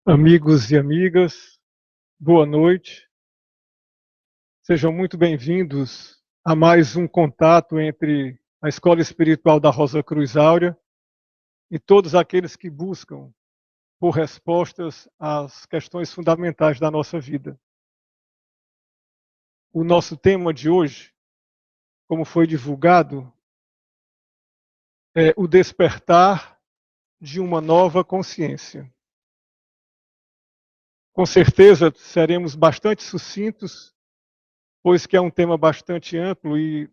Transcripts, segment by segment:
Amigos e amigas, boa noite. Sejam muito bem-vindos a mais um contato entre a Escola Espiritual da Rosa Cruz Áurea e todos aqueles que buscam por respostas às questões fundamentais da nossa vida. O nosso tema de hoje, como foi divulgado, é o despertar de uma nova consciência. Com certeza seremos bastante sucintos, pois que é um tema bastante amplo e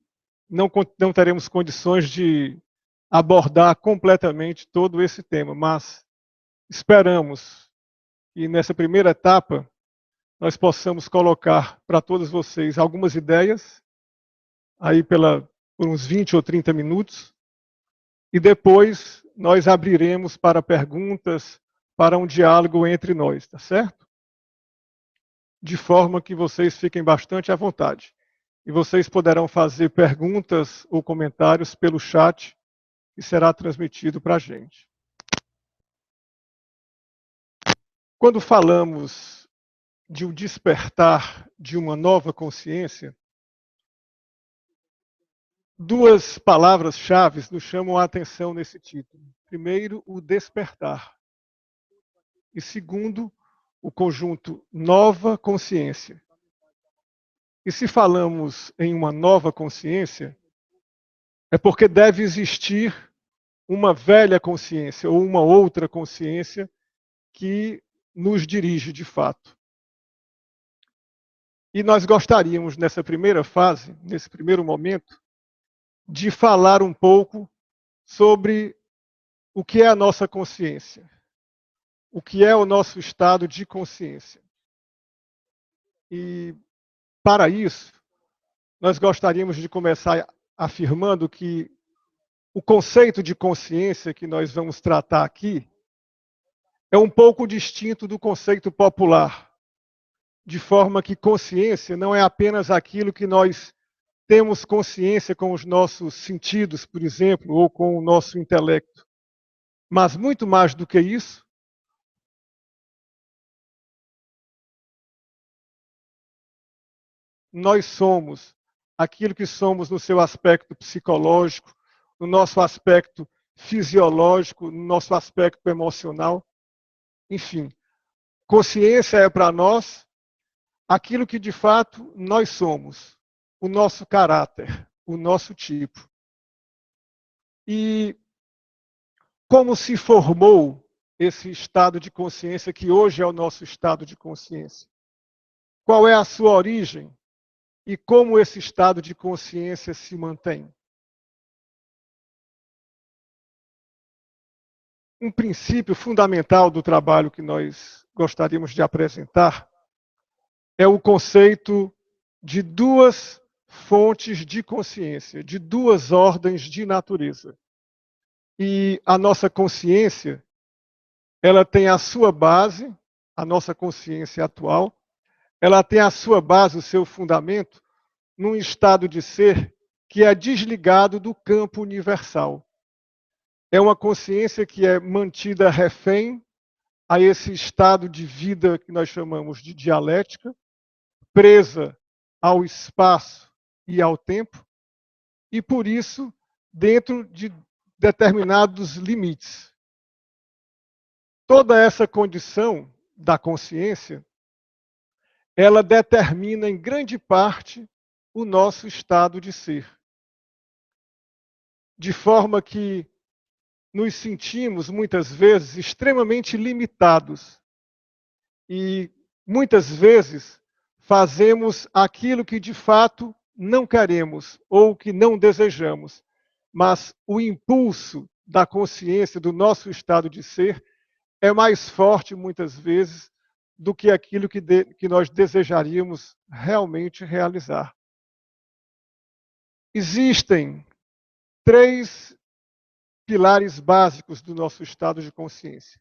não teremos condições de abordar completamente todo esse tema, mas esperamos que nessa primeira etapa nós possamos colocar para todos vocês algumas ideias, aí por uns 20 ou 30 minutos, e depois nós abriremos para perguntas, para um diálogo entre nós, tá certo? De forma que vocês fiquem bastante à vontade. E vocês poderão fazer perguntas ou comentários pelo chat que será transmitido para a gente. Quando falamos de um despertar de uma nova consciência, duas palavras-chave nos chamam a atenção nesse título. Primeiro, o despertar. E segundo, o conjunto nova consciência. E se falamos em uma nova consciência, é porque deve existir uma velha consciência ou uma outra consciência que nos dirige de fato. E nós gostaríamos, nessa primeira fase, nesse primeiro momento, de falar um pouco sobre o que é a nossa consciência, o que é o nosso estado de consciência. E, para isso, nós gostaríamos de começar afirmando que o conceito de consciência que nós vamos tratar aqui é um pouco distinto do conceito popular, de forma que consciência não é apenas aquilo que nós temos consciência com os nossos sentidos, por exemplo, ou com o nosso intelecto. Mas muito mais do que isso, nós somos aquilo que somos no seu aspecto psicológico, no nosso aspecto fisiológico, no nosso aspecto emocional. Enfim, consciência é para nós aquilo que de fato nós somos, o nosso caráter, o nosso tipo. E como se formou esse estado de consciência que hoje é o nosso estado de consciência? Qual é a sua origem e como esse estado de consciência se mantém? Um princípio fundamental do trabalho que nós gostaríamos de apresentar é o conceito de duas fontes de consciência, de duas ordens de natureza. E a nossa consciência, ela tem a sua base, a nossa consciência atual, ela tem a sua base, o seu fundamento, num estado de ser que é desligado do campo universal. É uma consciência que é mantida refém a esse estado de vida que nós chamamos de dialética, presa ao espaço e ao tempo, e por isso dentro de determinados limites. Toda essa condição da consciência, ela determina em grande parte o nosso estado de ser. De forma que nos sentimos muitas vezes extremamente limitados e muitas vezes fazemos aquilo que de fato não queremos ou que não desejamos, mas o impulso da consciência do nosso estado de ser é mais forte muitas vezes do que aquilo que nós desejaríamos realmente realizar. Existem três pilares básicos do nosso estado de consciência.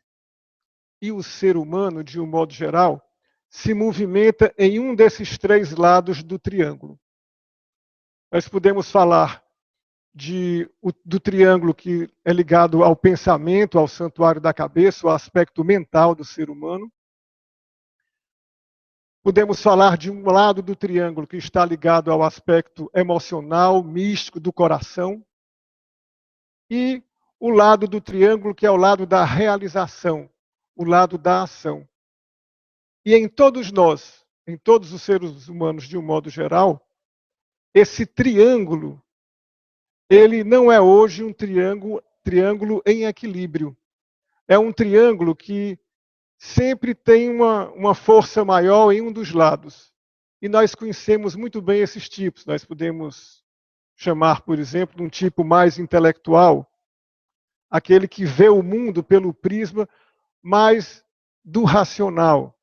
E o ser humano, de um modo geral, se movimenta em um desses três lados do triângulo. Nós podemos falar do triângulo que é ligado ao pensamento, ao santuário da cabeça, o aspecto mental do ser humano. Podemos falar de um lado do triângulo que está ligado ao aspecto emocional, místico do coração, e o lado do triângulo que é o lado da realização, o lado da ação. E em todos nós, em todos os seres humanos de um modo geral, esse triângulo, ele não é hoje um triângulo em equilíbrio. É um triângulo que sempre tem uma força maior em um dos lados. E nós conhecemos muito bem esses tipos. Nós podemos chamar, por exemplo, de um tipo mais intelectual, aquele que vê o mundo pelo prisma mais do racional.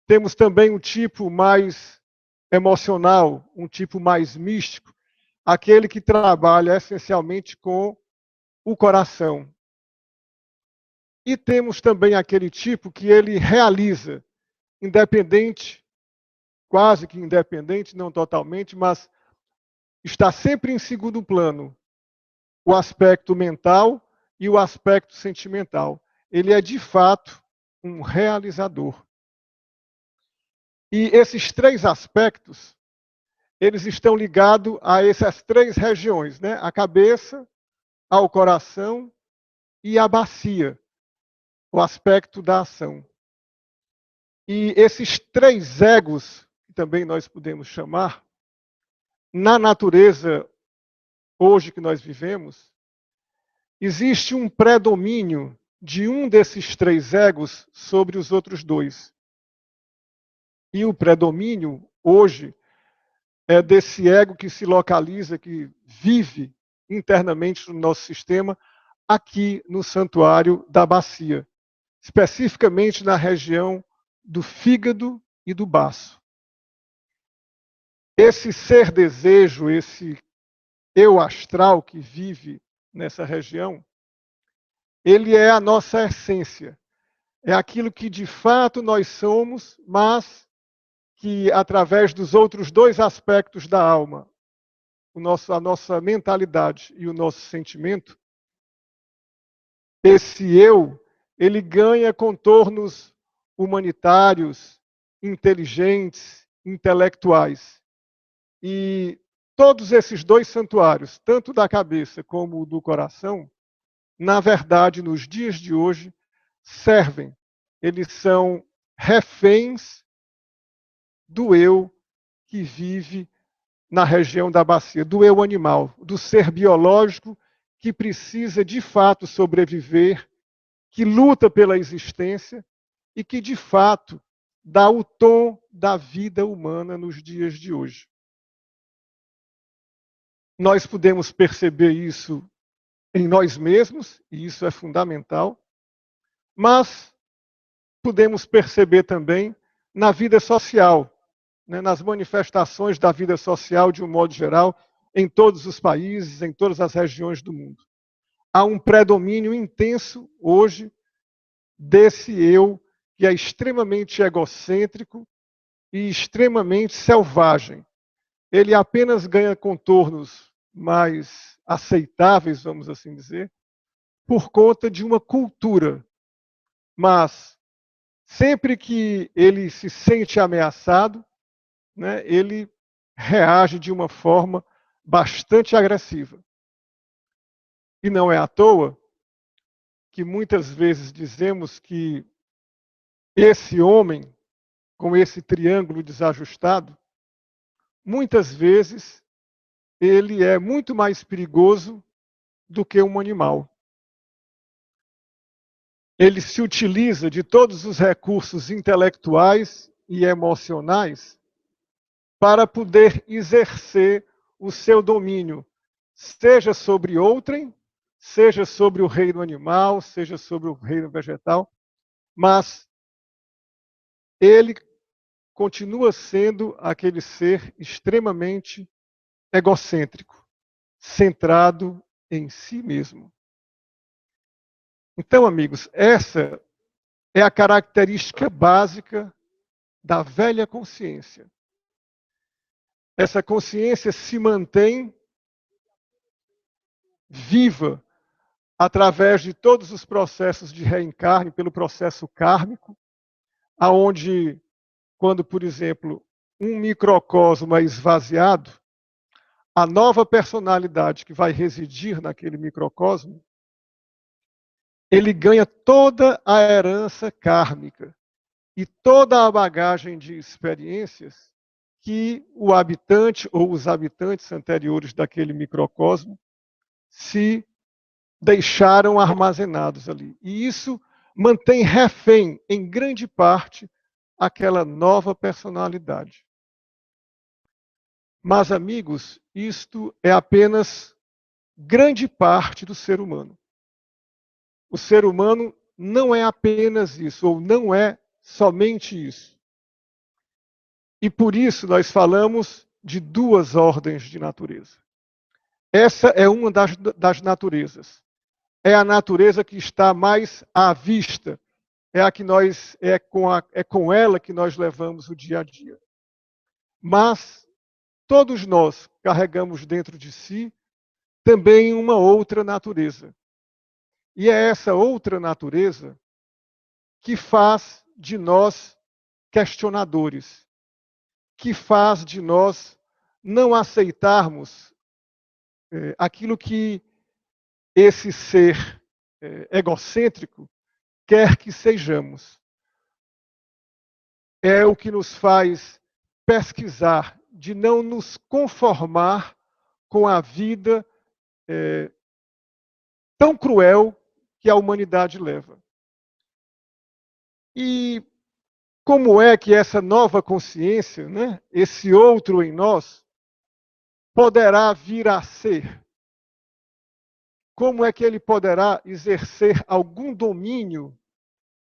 Temos também um tipo mais emocional, um tipo mais místico, aquele que trabalha essencialmente com o coração. E temos também aquele tipo que ele realiza, independente, quase que independente, não totalmente, mas está sempre em segundo plano, o aspecto mental e o aspecto sentimental. Ele é, de fato, um realizador. E esses três aspectos, eles estão ligados a essas três regiões, né? A cabeça, ao coração e à bacia, o aspecto da ação. E esses três egos, que também nós podemos chamar, na natureza hoje que nós vivemos, existe um predomínio de um desses três egos sobre os outros dois. E o predomínio hoje é desse ego que se localiza, que vive internamente no nosso sistema, aqui no santuário da bacia, especificamente na região do fígado e do baço. Esse ser desejo, esse eu astral que vive nessa região, ele é a nossa essência. É aquilo que de fato nós somos, mas que através dos outros dois aspectos da alma, a nossa mentalidade e o nosso sentimento, esse eu, ele ganha contornos humanitários, inteligentes, intelectuais. E todos esses dois santuários, tanto da cabeça como do coração, na verdade, nos dias de hoje, servem. Eles são reféns do eu que vive na região da bacia, do eu animal, do ser biológico que precisa de fato sobreviver, que luta pela existência e que de fato dá o tom da vida humana nos dias de hoje. Nós podemos perceber isso em nós mesmos, e isso é fundamental, mas podemos perceber também na vida social, né, nas manifestações da vida social de um modo geral, em todos os países, em todas as regiões do mundo. Há um predomínio intenso hoje desse eu que é extremamente egocêntrico e extremamente selvagem. Ele apenas ganha contornos mais aceitáveis, vamos assim dizer, por conta de uma cultura. Mas sempre que ele se sente ameaçado, né, ele reage de uma forma bastante agressiva. E não é à toa que muitas vezes dizemos que esse homem, com esse triângulo desajustado, muitas vezes ele é muito mais perigoso do que um animal. Ele se utiliza de todos os recursos intelectuais e emocionais para poder exercer o seu domínio, seja sobre outrem, seja sobre o reino animal, seja sobre o reino vegetal, mas ele continua sendo aquele ser extremamente egocêntrico, centrado em si mesmo. Então, amigos, essa é a característica básica da velha consciência. Essa consciência se mantém viva através de todos os processos de reencarne, pelo processo kármico, aonde quando, por exemplo, um microcosmo é esvaziado, a nova personalidade que vai residir naquele microcosmo, ele ganha toda a herança kármica e toda a bagagem de experiências que o habitante ou os habitantes anteriores daquele microcosmo se deixaram armazenados ali. E isso mantém refém, em grande parte, aquela nova personalidade. Mas, amigos, isto é apenas grande parte do ser humano. O ser humano não é apenas isso, ou não é somente isso. E por isso nós falamos de duas ordens de natureza. Essa é uma das naturezas. É a natureza que está mais à vista. É a que nós é com ela que nós levamos o dia a dia. Mas todos nós carregamos dentro de si também uma outra natureza. E é essa outra natureza que faz de nós questionadores, que faz de nós não aceitarmos aquilo que esse ser egocêntrico quer que sejamos. É o que nos faz pesquisar, de não nos conformar com a vida tão cruel que a humanidade leva. E como é que essa nova consciência, né, esse outro em nós, poderá vir a ser? Como é que ele poderá exercer algum domínio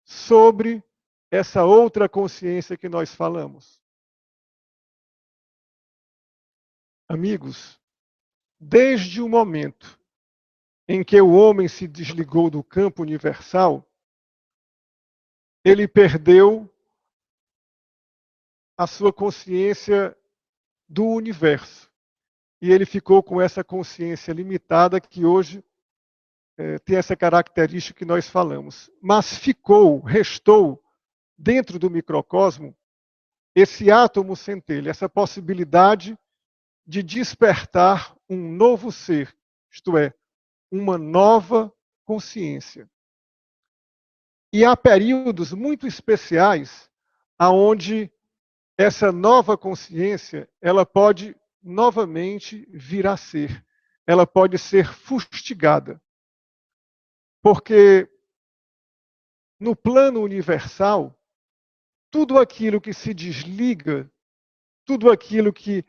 sobre essa outra consciência que nós falamos? Amigos, desde o momento em que o homem se desligou do campo universal, ele perdeu a sua consciência do universo. E ele ficou com essa consciência limitada que hoje tem essa característica que nós falamos. Mas restou, dentro do microcosmo, esse átomo centelha, essa possibilidade de despertar um novo ser, isto é, uma nova consciência. E há períodos muito especiais aonde essa nova consciência, ela pode novamente vir a ser. Ela pode ser fustigada. Porque no plano universal, tudo aquilo que se desliga, tudo aquilo que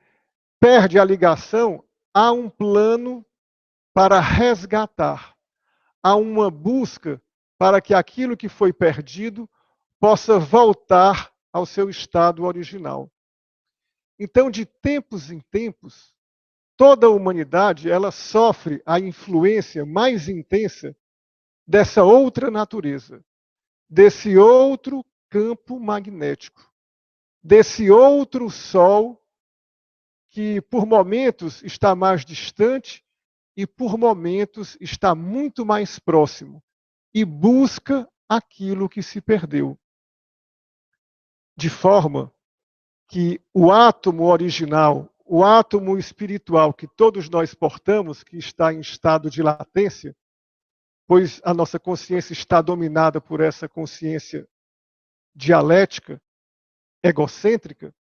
perde a ligação, há um plano para resgatar. Há uma busca para que aquilo que foi perdido possa voltar ao seu estado original. Então, de tempos em tempos, toda a humanidade ela sofre a influência mais intensa dessa outra natureza, desse outro campo magnético, desse outro sol que por momentos está mais distante e por momentos está muito mais próximo e busca aquilo que se perdeu. De forma que o átomo original, o átomo espiritual que todos nós portamos, que está em estado de latência, pois a nossa consciência está dominada por essa consciência dialética, egocêntrica,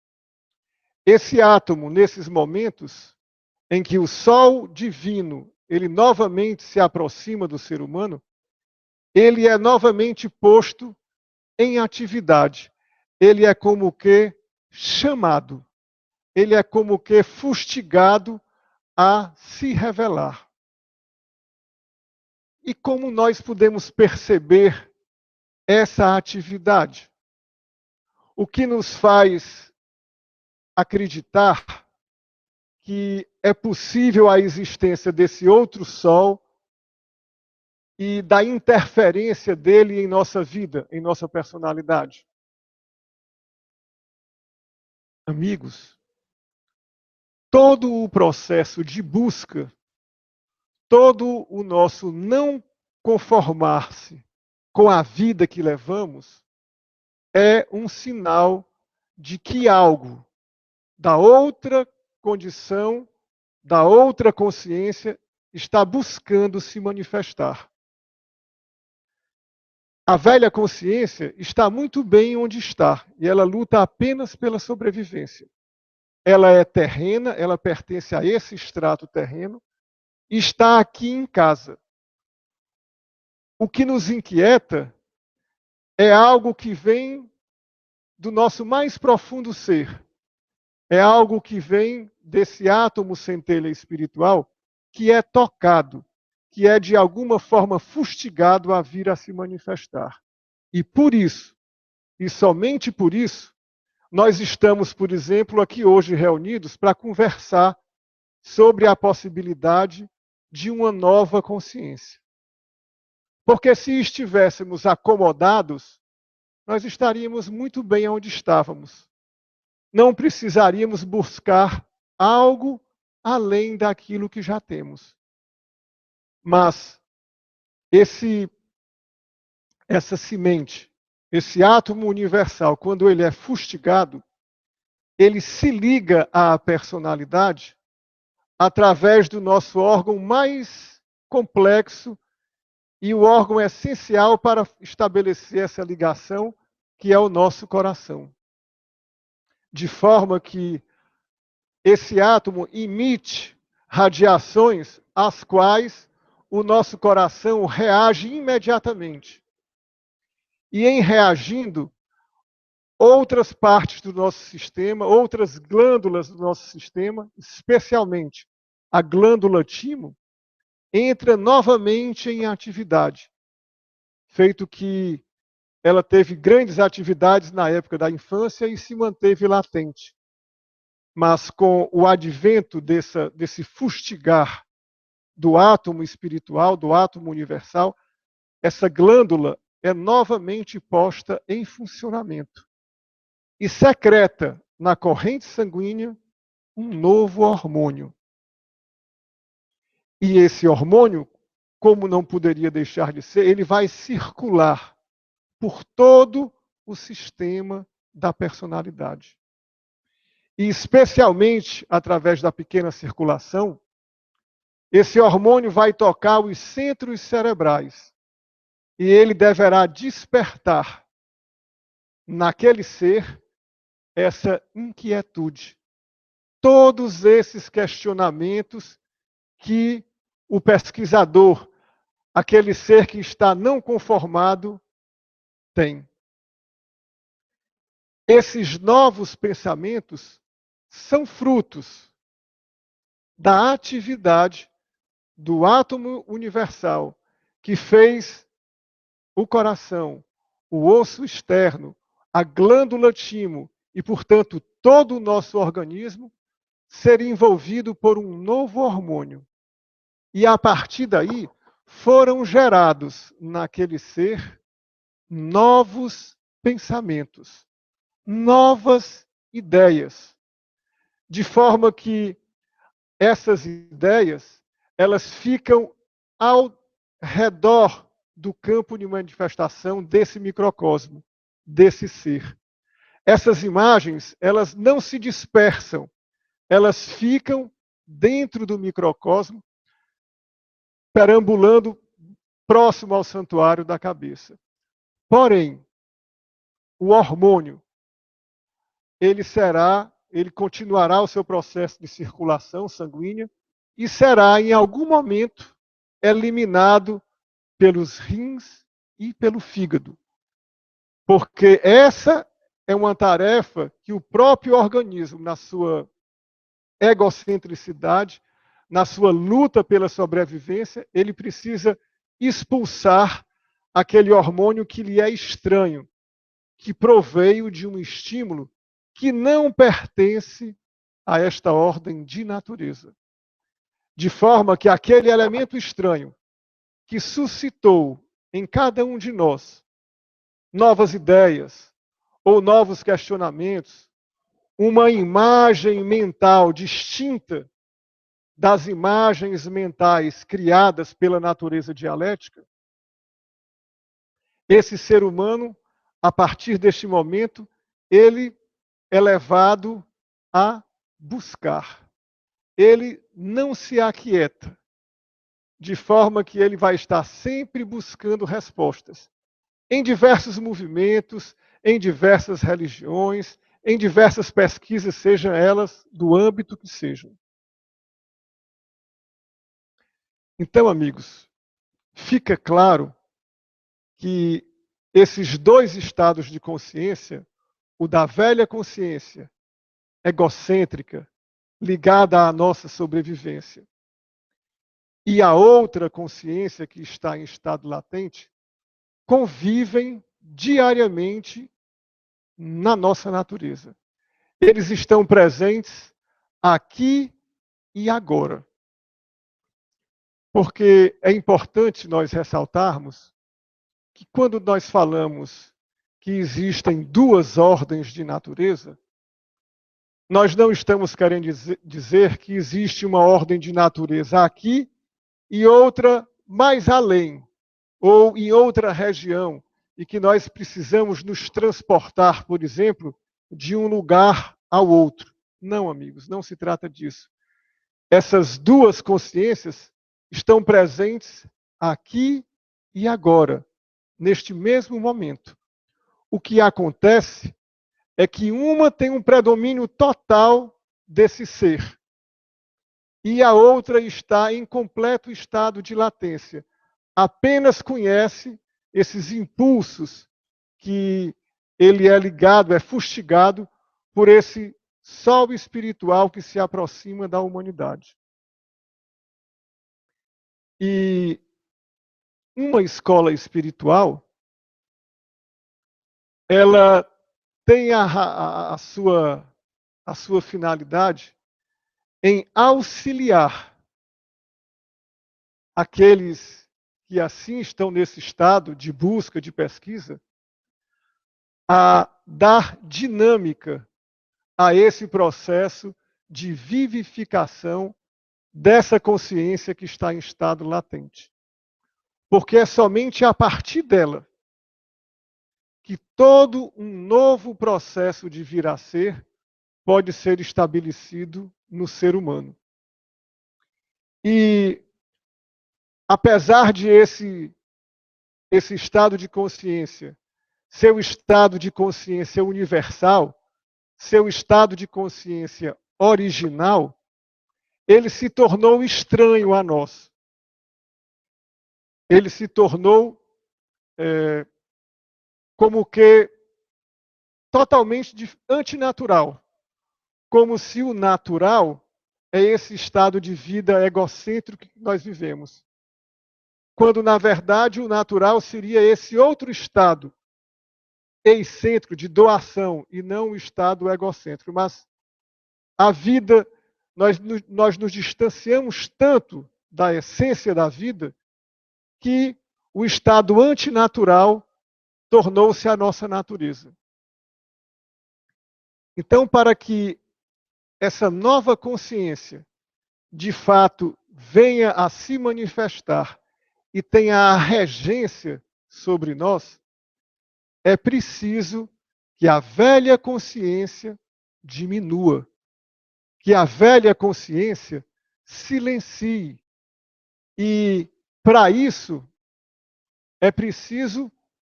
esse átomo, nesses momentos em que o sol divino, ele novamente se aproxima do ser humano, ele é novamente posto em atividade. Ele é como que chamado. Ele é como que fustigado a se revelar. E como nós podemos perceber essa atividade? O que nos faz acreditar que é possível a existência desse outro sol e da interferência dele em nossa vida, em nossa personalidade? Amigos, todo o processo de busca, todo o nosso não conformar-se com a vida que levamos, é um sinal de que algo da outra condição, da outra consciência, está buscando se manifestar. A velha consciência está muito bem onde está, e ela luta apenas pela sobrevivência. Ela é terrena, ela pertence a esse extrato terreno, e está aqui em casa. O que nos inquieta é algo que vem do nosso mais profundo ser. É algo que vem desse átomo centelha espiritual que é tocado, que é de alguma forma fustigado a vir a se manifestar. E por isso, e somente por isso, nós estamos, por exemplo, aqui hoje reunidos para conversar sobre a possibilidade de uma nova consciência. Porque se estivéssemos acomodados, nós estaríamos muito bem onde estávamos. Não precisaríamos buscar algo além daquilo que já temos. Mas essa semente, esse átomo universal, quando ele é fustigado, ele se liga à personalidade através do nosso órgão mais complexo e o órgão essencial para estabelecer essa ligação, que é o nosso coração. De forma que esse átomo emite radiações às quais o nosso coração reage imediatamente. E em reagindo, outras partes do nosso sistema, outras glândulas do nosso sistema, especialmente a glândula timo, entra novamente em atividade, feito que ela teve grandes atividades na época da infância e se manteve latente. Mas com o advento desse fustigar do átomo espiritual, do átomo universal, essa glândula é novamente posta em funcionamento e secreta na corrente sanguínea um novo hormônio. E esse hormônio, como não poderia deixar de ser, ele vai circular por todo o sistema da personalidade. E especialmente através da pequena circulação, esse hormônio vai tocar os centros cerebrais e ele deverá despertar naquele ser essa inquietude, todos esses questionamentos que o pesquisador, aquele ser que está não conformado, tem. Esses novos pensamentos são frutos da atividade do átomo universal que fez o coração, o osso externo, a glândula timo e, portanto, todo o nosso organismo ser envolvido por um novo hormônio. E a partir daí foram gerados naquele ser novos pensamentos, novas ideias, de forma que essas ideias elas ficam ao redor do campo de manifestação desse microcosmo, desse ser. Essas imagens, elas não se dispersam, elas ficam dentro do microcosmo, perambulando próximo ao santuário da cabeça. Porém, o hormônio, ele continuará o seu processo de circulação sanguínea e será, em algum momento, eliminado pelos rins e pelo fígado. Porque essa é uma tarefa que o próprio organismo, na sua egocentricidade, na sua luta pela sobrevivência, ele precisa expulsar aquele hormônio que lhe é estranho, que proveio de um estímulo que não pertence a esta ordem de natureza. De forma que aquele elemento estranho que suscitou em cada um de nós novas ideias ou novos questionamentos, uma imagem mental distinta das imagens mentais criadas pela natureza dialética, esse ser humano, a partir deste momento, ele é levado a buscar. Ele não se aquieta, de forma que ele vai estar sempre buscando respostas. Em diversos movimentos, em diversas religiões, em diversas pesquisas, sejam elas do âmbito que sejam. Então, amigos, fica claro que esses dois estados de consciência, o da velha consciência, egocêntrica, ligada à nossa sobrevivência, e a outra consciência que está em estado latente, convivem diariamente na nossa natureza. Eles estão presentes aqui e agora. Porque é importante nós ressaltarmos que quando nós falamos que existem duas ordens de natureza, nós não estamos querendo dizer que existe uma ordem de natureza aqui e outra mais além, ou em outra região, e que nós precisamos nos transportar, por exemplo, de um lugar ao outro. Não, amigos, não se trata disso. Essas duas consciências estão presentes aqui e agora, neste mesmo momento. O que acontece é que uma tem um predomínio total desse ser e a outra está em completo estado de latência. Apenas conhece esses impulsos que ele é ligado, é fustigado por esse sol espiritual que se aproxima da humanidade. E uma escola espiritual, ela tem a sua finalidade em auxiliar aqueles que assim estão nesse estado de busca, de pesquisa, a dar dinâmica a esse processo de vivificação dessa consciência que está em estado latente. Porque é somente a partir dela que todo um novo processo de vir a ser pode ser estabelecido no ser humano. E apesar de esse estado de consciência, seu estado de consciência universal, seu estado de consciência original, ele se tornou estranho a nós. Ele se tornou como que totalmente antinatural. Como se o natural é esse estado de vida egocêntrico que nós vivemos. Quando, na verdade, o natural seria esse outro estado excêntrico, de doação, e não o estado egocêntrico. Mas a vida, nós nos distanciamos tanto da essência da vida que o estado antinatural tornou-se a nossa natureza. Então, para que essa nova consciência, de fato, venha a se manifestar e tenha a regência sobre nós, é preciso que a velha consciência diminua, que a velha consciência silencie. E, para isso, é preciso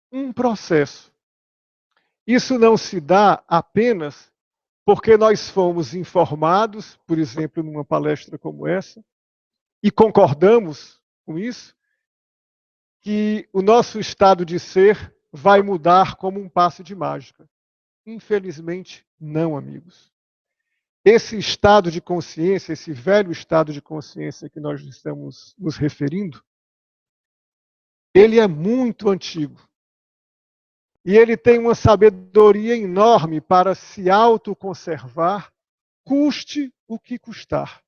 um processo. Isso não se dá apenas porque nós fomos informados, por exemplo, numa palestra como essa, e concordamos com isso, que o nosso estado de ser vai mudar como um passe de mágica. Infelizmente, não, amigos. Esse estado de consciência, esse velho estado de consciência que nós estamos nos referindo, ele é muito antigo. E ele tem uma sabedoria enorme para se autoconservar, custe o que custar.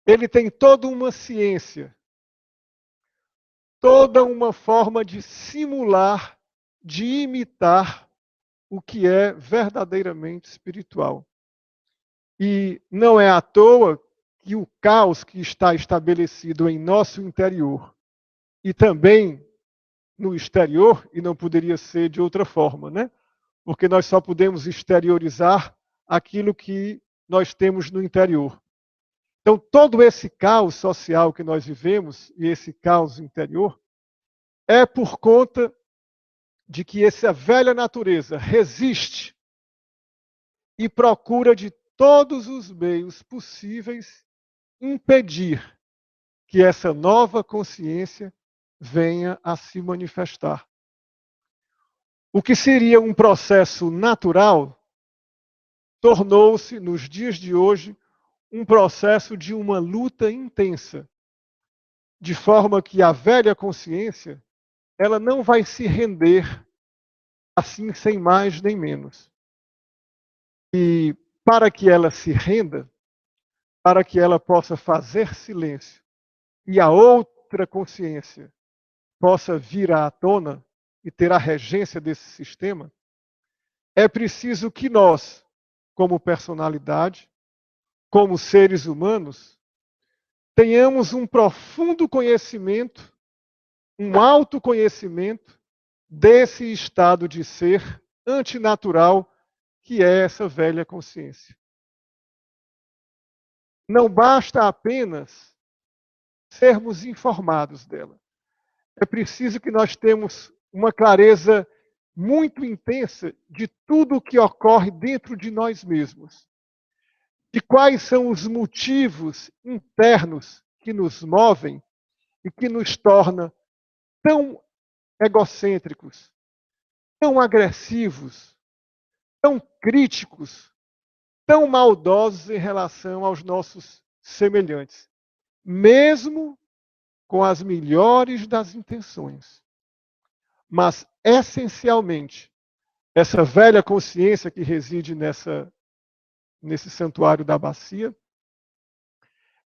Ele tem toda uma ciência, toda uma forma de simular, de imitar o que é verdadeiramente espiritual. E não é à toa que o caos que está estabelecido em nosso interior e também no exterior, e não poderia ser de outra forma, né? porque nós só podemos exteriorizar aquilo que nós temos no interior. Então, todo esse caos social que nós vivemos, e esse caos interior, é por conta de que essa velha natureza resiste e procura de todos os meios possíveis impedir que essa nova consciência venha a se manifestar. O que seria um processo natural tornou-se, nos dias de hoje, um processo de uma luta intensa, de forma que a velha consciência ela não vai se render assim sem mais nem menos. E para que ela se renda, para que ela possa fazer silêncio e a outra consciência possa vir à tona e ter a regência desse sistema, é preciso que nós, como personalidade, como seres humanos, tenhamos um profundo conhecimento, um autoconhecimento desse estado de ser antinatural que é essa velha consciência. Não basta apenas sermos informados dela. É preciso que nós tenhamos uma clareza muito intensa de tudo o que ocorre dentro de nós mesmos. De quais são os motivos internos que nos movem e que nos torna tão egocêntricos, tão agressivos, tão críticos, tão maldosos em relação aos nossos semelhantes, mesmo com as melhores das intenções. Mas, essencialmente, essa velha consciência que reside nesse santuário da bacia,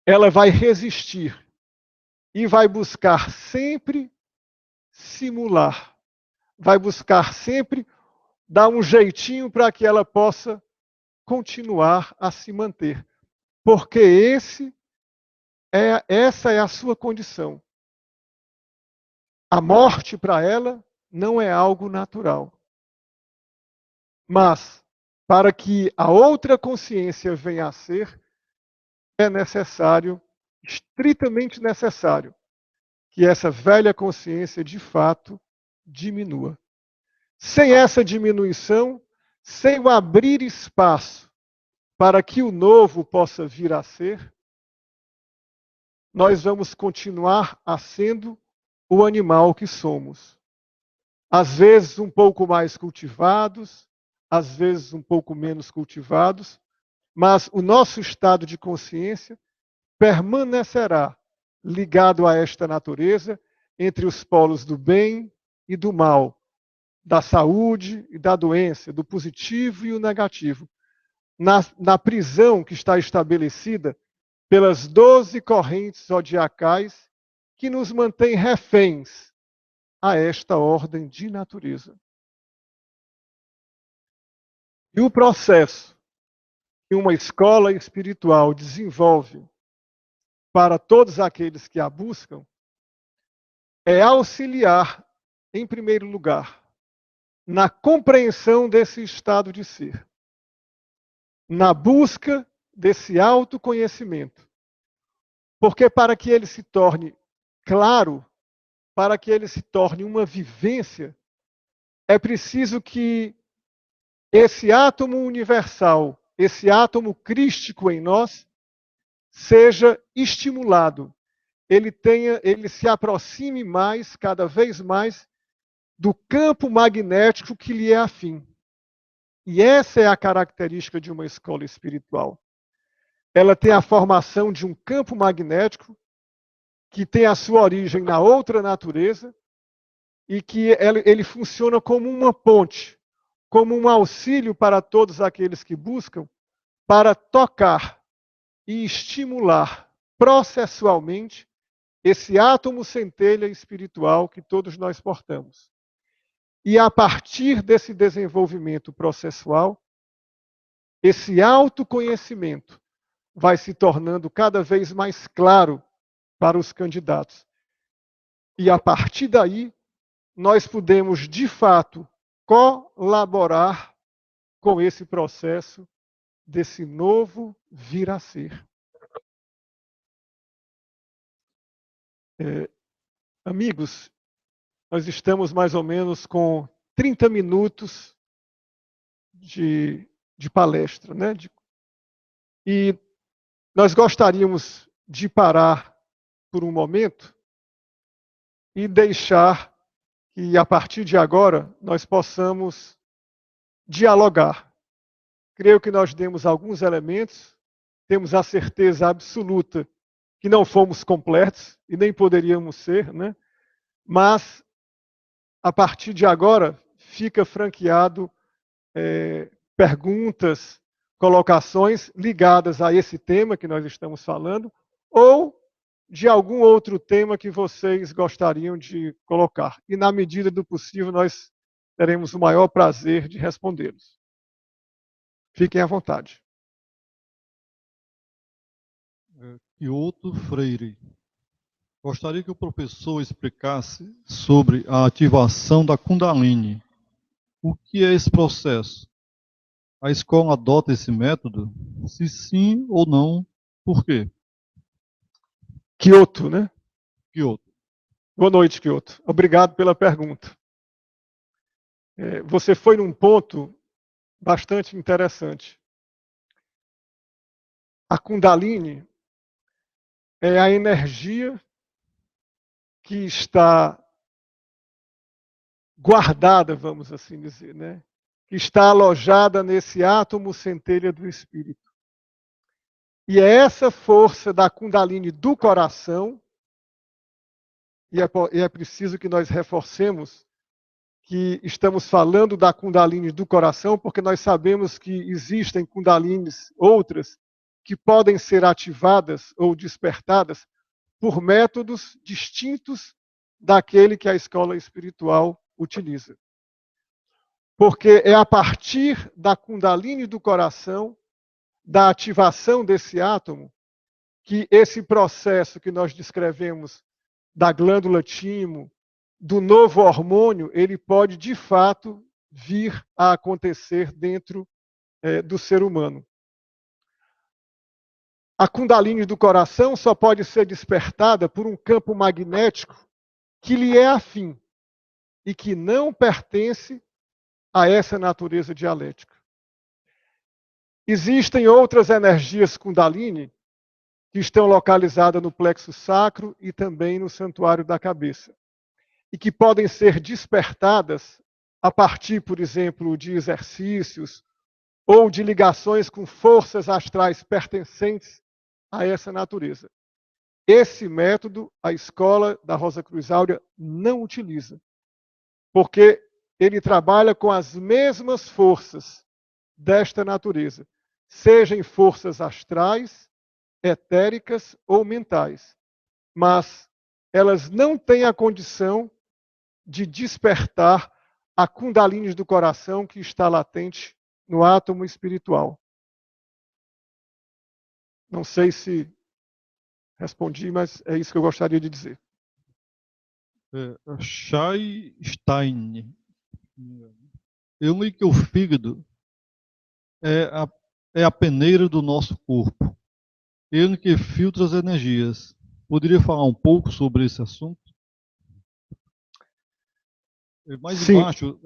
ela vai resistir e vai buscar sempre simular, vai buscar sempre dar um jeitinho para que ela possa continuar a se manter, porque essa é a sua condição. A morte para ela não é algo natural. Mas, para que a outra consciência venha a ser, é necessário, estritamente necessário, que essa velha consciência de fato diminua. Sem essa diminuição, sem o abrir espaço para que o novo possa vir a ser, nós vamos continuar a sendo o animal que somos. Às vezes um pouco mais cultivados, às vezes um pouco menos cultivados, mas o nosso estado de consciência permanecerá ligado a esta natureza entre os polos do bem e do mal, da saúde e da doença, do positivo e o negativo, na prisão que está estabelecida pelas 12 correntes zodiacais que nos mantém reféns a esta ordem de natureza. E o processo que uma escola espiritual desenvolve para todos aqueles que a buscam é auxiliar, em primeiro lugar, na compreensão desse estado de ser, na busca desse autoconhecimento. Porque para que ele se torne claro, para que ele se torne uma vivência, é preciso que esse átomo universal, esse átomo crístico em nós, seja estimulado. Ele se aproxime mais, cada vez mais, do campo magnético que lhe é afim. E essa é a característica de uma escola espiritual. Ela tem a formação de um campo magnético que tem a sua origem na outra natureza e que ele funciona como uma ponte, como um auxílio para todos aqueles que buscam, para tocar e estimular processualmente esse átomo centelha espiritual que todos nós portamos. E a partir desse desenvolvimento processual, esse autoconhecimento vai se tornando cada vez mais claro para os candidatos. E a partir daí, nós podemos, de fato, colaborar com esse processo desse novo vir a ser. Amigos, nós estamos mais ou menos com 30 minutos de palestra, né? E nós gostaríamos de parar por um momento e deixar que, a partir de agora, nós possamos dialogar. Creio que nós demos alguns elementos, temos a certeza absoluta que não fomos completos e nem poderíamos ser, né? Mas, a partir de agora, fica franqueado perguntas, colocações ligadas a esse tema que nós estamos falando, ou de algum outro tema que vocês gostariam de colocar. E, na medida do possível, nós teremos o maior prazer de respondê-los. Fiquem à vontade. Kyoto Freire. Gostaria que o professor explicasse sobre a ativação da Kundalini. O que é esse processo? A escola adota esse método? Se sim ou não, por quê? Kyoto, né? Kyoto. Boa noite, Kyoto. Obrigado pela pergunta. Você foi num ponto bastante interessante. A Kundalini é a energia que está guardada, vamos assim dizer, né? Que está alojada nesse átomo centelha do espírito. E é essa força da Kundalini do coração, e é preciso que nós reforcemos que estamos falando da Kundalini do coração, porque nós sabemos que existem Kundalines outras que podem ser ativadas ou despertadas por métodos distintos daquele que a escola espiritual utiliza. Porque é a partir da Kundalini do coração, da ativação desse átomo, que esse processo que nós descrevemos da glândula timo, do novo hormônio, ele pode, de fato, vir a acontecer dentro do ser humano. A Kundalini do coração só pode ser despertada por um campo magnético que lhe é afim e que não pertence a essa natureza dialética. Existem outras energias Kundalini que estão localizadas no plexo sacro e também no santuário da cabeça, e que podem ser despertadas a partir, por exemplo, de exercícios ou de ligações com forças astrais pertencentes a essa natureza. Esse método a escola da Rosa Cruz Áurea não utiliza, porque ele trabalha com as mesmas forças desta natureza, sejam forças astrais, etéricas ou mentais, mas elas não têm a condição de despertar a Kundalini do coração que está latente no átomo espiritual. Não sei se respondi, mas é isso que eu gostaria de dizer. Shai Stein. Eu li que o fígado é a peneira do nosso corpo. Ele que filtra as energias. Poderia falar um pouco sobre esse assunto? Mais Sim. embaixo,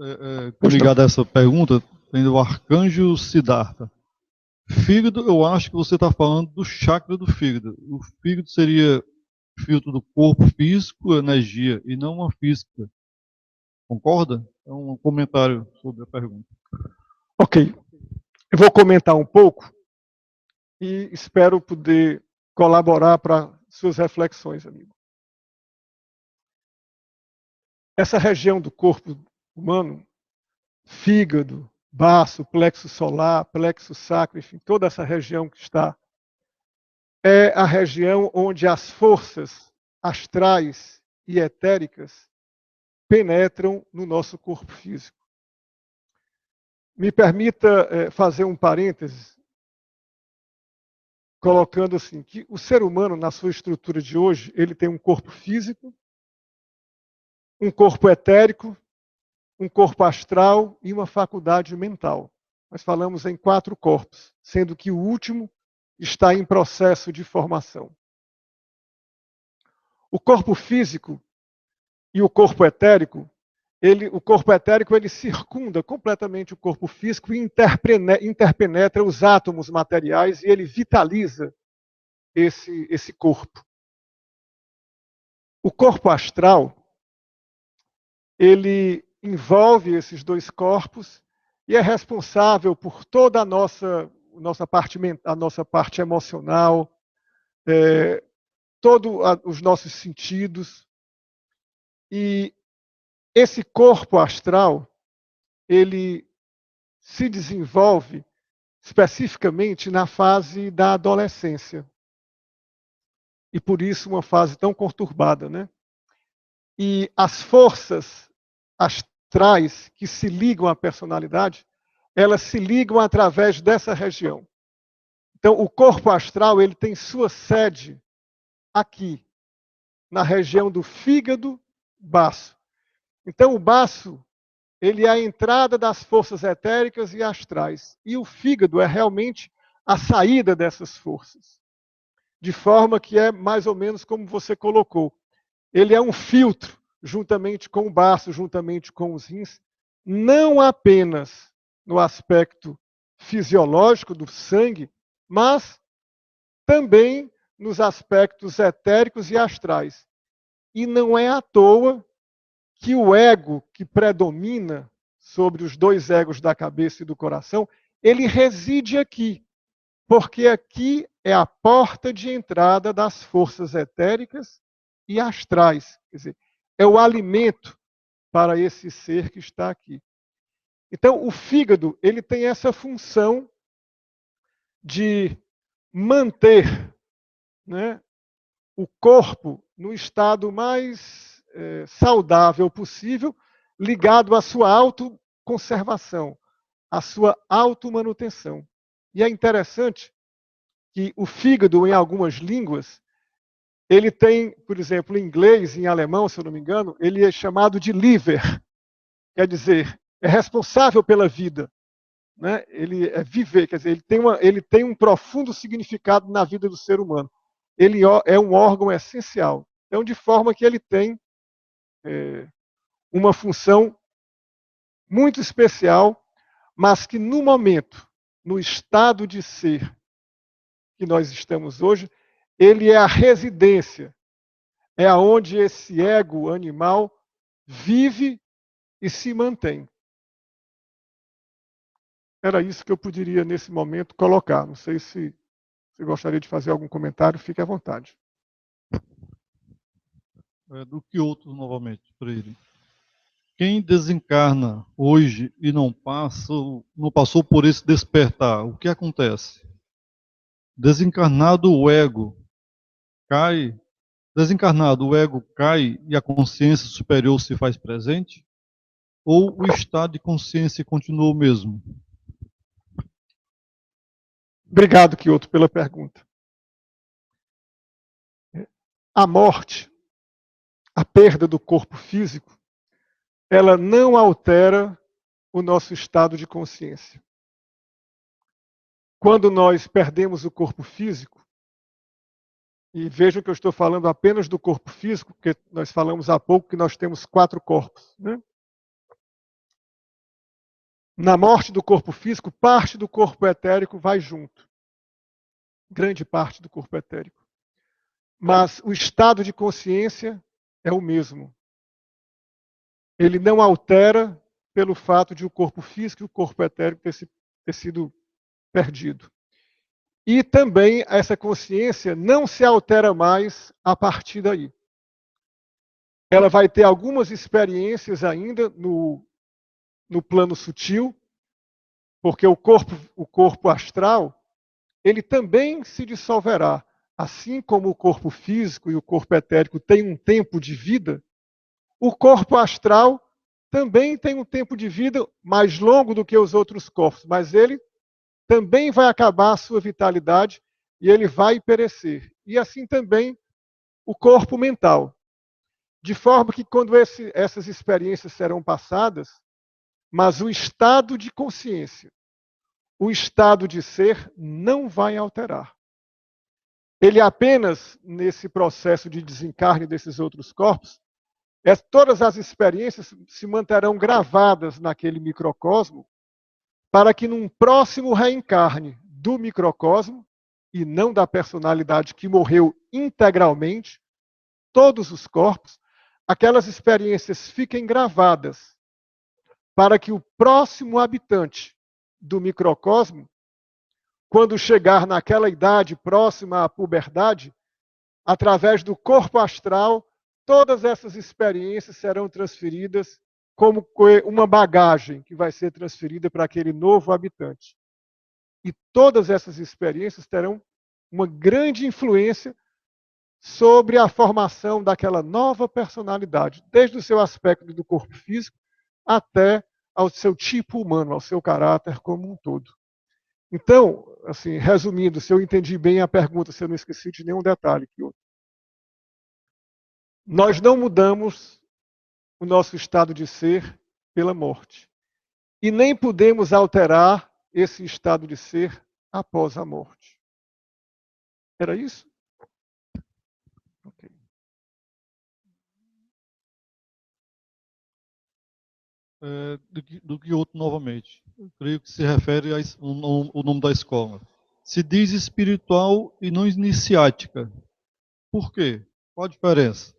ligado a essa pergunta, tem o arcanjo Siddhartha. Fígado, eu acho que você está falando do chakra do fígado. O fígado seria filtro do corpo físico, energia, e não uma física. Concorda? É um comentário sobre a pergunta. Ok. Eu vou comentar um pouco e espero poder colaborar para suas reflexões, amigo. Essa região do corpo humano, fígado, baço, plexo solar, plexo sacro, enfim, toda essa região que está, é a região onde as forças astrais e etéricas penetram no nosso corpo físico. Me permita fazer um parênteses, colocando assim, que o ser humano, na sua estrutura de hoje, ele tem um corpo físico, um corpo etérico, um corpo astral e uma faculdade mental. Nós falamos em 4 corpos, sendo que o último está em processo de formação. O corpo físico e o corpo etérico, o corpo etérico ele circunda completamente o corpo físico e interpenetra os átomos materiais e ele vitaliza esse corpo. O corpo astral, ele envolve esses 2 corpos e é responsável por toda a nossa parte emocional, todos os nossos sentidos. E esse corpo astral, ele se desenvolve especificamente na fase da adolescência. E por isso uma fase tão conturbada, né? E as forças astrais que se ligam à personalidade, elas se ligam através dessa região. Então, o corpo astral ele tem sua sede aqui, na região do fígado baço. Então, o baço ele é a entrada das forças etéricas e astrais. E o fígado é realmente a saída dessas forças. De forma que é mais ou menos como você colocou. Ele é um filtro, juntamente com o baço, juntamente com os rins, não apenas no aspecto fisiológico do sangue, mas também nos aspectos etéricos e astrais. E não é à toa que o ego que predomina sobre os 2 egos da cabeça e do coração, ele reside aqui, porque aqui é a porta de entrada das forças etéricas e astrais. Quer dizer, é o alimento para esse ser que está aqui. Então, o fígado ele tem essa função de manter, né, o corpo no estado mais saudável possível, ligado à sua autoconservação, à sua automanutenção. E é interessante que o fígado, em algumas línguas, ele tem, por exemplo, em inglês, em alemão, se eu não me engano, ele é chamado de liver. Quer dizer, é responsável pela vida. Né? Ele é viver, quer dizer, ele tem um profundo significado na vida do ser humano. Ele é um órgão essencial. Então, de forma que ele tem uma função muito especial, mas que no momento, no estado de ser que nós estamos hoje, ele é a residência, é aonde esse ego animal vive e se mantém. Era isso que eu poderia, nesse momento, colocar. Não sei se você gostaria de fazer algum comentário, fique à vontade. Do Kyoto, novamente, para ele. Quem desencarna hoje e não passou por esse despertar, o que acontece? Desencarnado o ego cai, desencarnado o ego cai e a consciência superior se faz presente? Ou o estado de consciência continua o mesmo? Obrigado, Kyoto, pela pergunta. A morte, a perda do corpo físico, ela não altera o nosso estado de consciência. Quando nós perdemos o corpo físico, e vejam que eu estou falando apenas do corpo físico, porque nós falamos há pouco que nós temos 4 corpos. Né? Na morte do corpo físico, parte do corpo etérico vai junto. Grande parte do corpo etérico. Mas o estado de consciência é o mesmo. Ele não altera pelo fato de o corpo físico e o corpo etérico ter sido perdido. E também essa consciência não se altera mais a partir daí. Ela vai ter algumas experiências ainda no plano sutil, porque o corpo astral, ele também se dissolverá. Assim como o corpo físico e o corpo etérico têm um tempo de vida, o corpo astral também tem um tempo de vida mais longo do que os outros corpos, mas ele também vai acabar a sua vitalidade e ele vai perecer. E assim também o corpo mental. De forma que quando essas experiências serão passadas, Mas o estado de consciência, o estado de ser, não vai alterar. Ele apenas, nesse processo de desencarne desses outros corpos, todas as experiências se manterão gravadas naquele microcosmo, para que num próximo reencarne do microcosmo, e não da personalidade que morreu integralmente, todos os corpos, aquelas experiências fiquem gravadas, para que o próximo habitante do microcosmo, quando chegar naquela idade próxima à puberdade, através do corpo astral, todas essas experiências serão transferidas como uma bagagem que vai ser transferida para aquele novo habitante. E todas essas experiências terão uma grande influência sobre a formação daquela nova personalidade, desde o seu aspecto do corpo físico até ao seu tipo humano, ao seu caráter como um todo. Então, assim, resumindo, se eu entendi bem a pergunta, se eu não esqueci de nenhum detalhe, nós não mudamos o nosso estado de ser pela morte. E nem podemos alterar esse estado de ser após a morte. Era isso? Okay. Do Kyoto novamente. Eu creio que se refere ao nome da escola. Se diz espiritual e não iniciática. Por quê? Qual a diferença?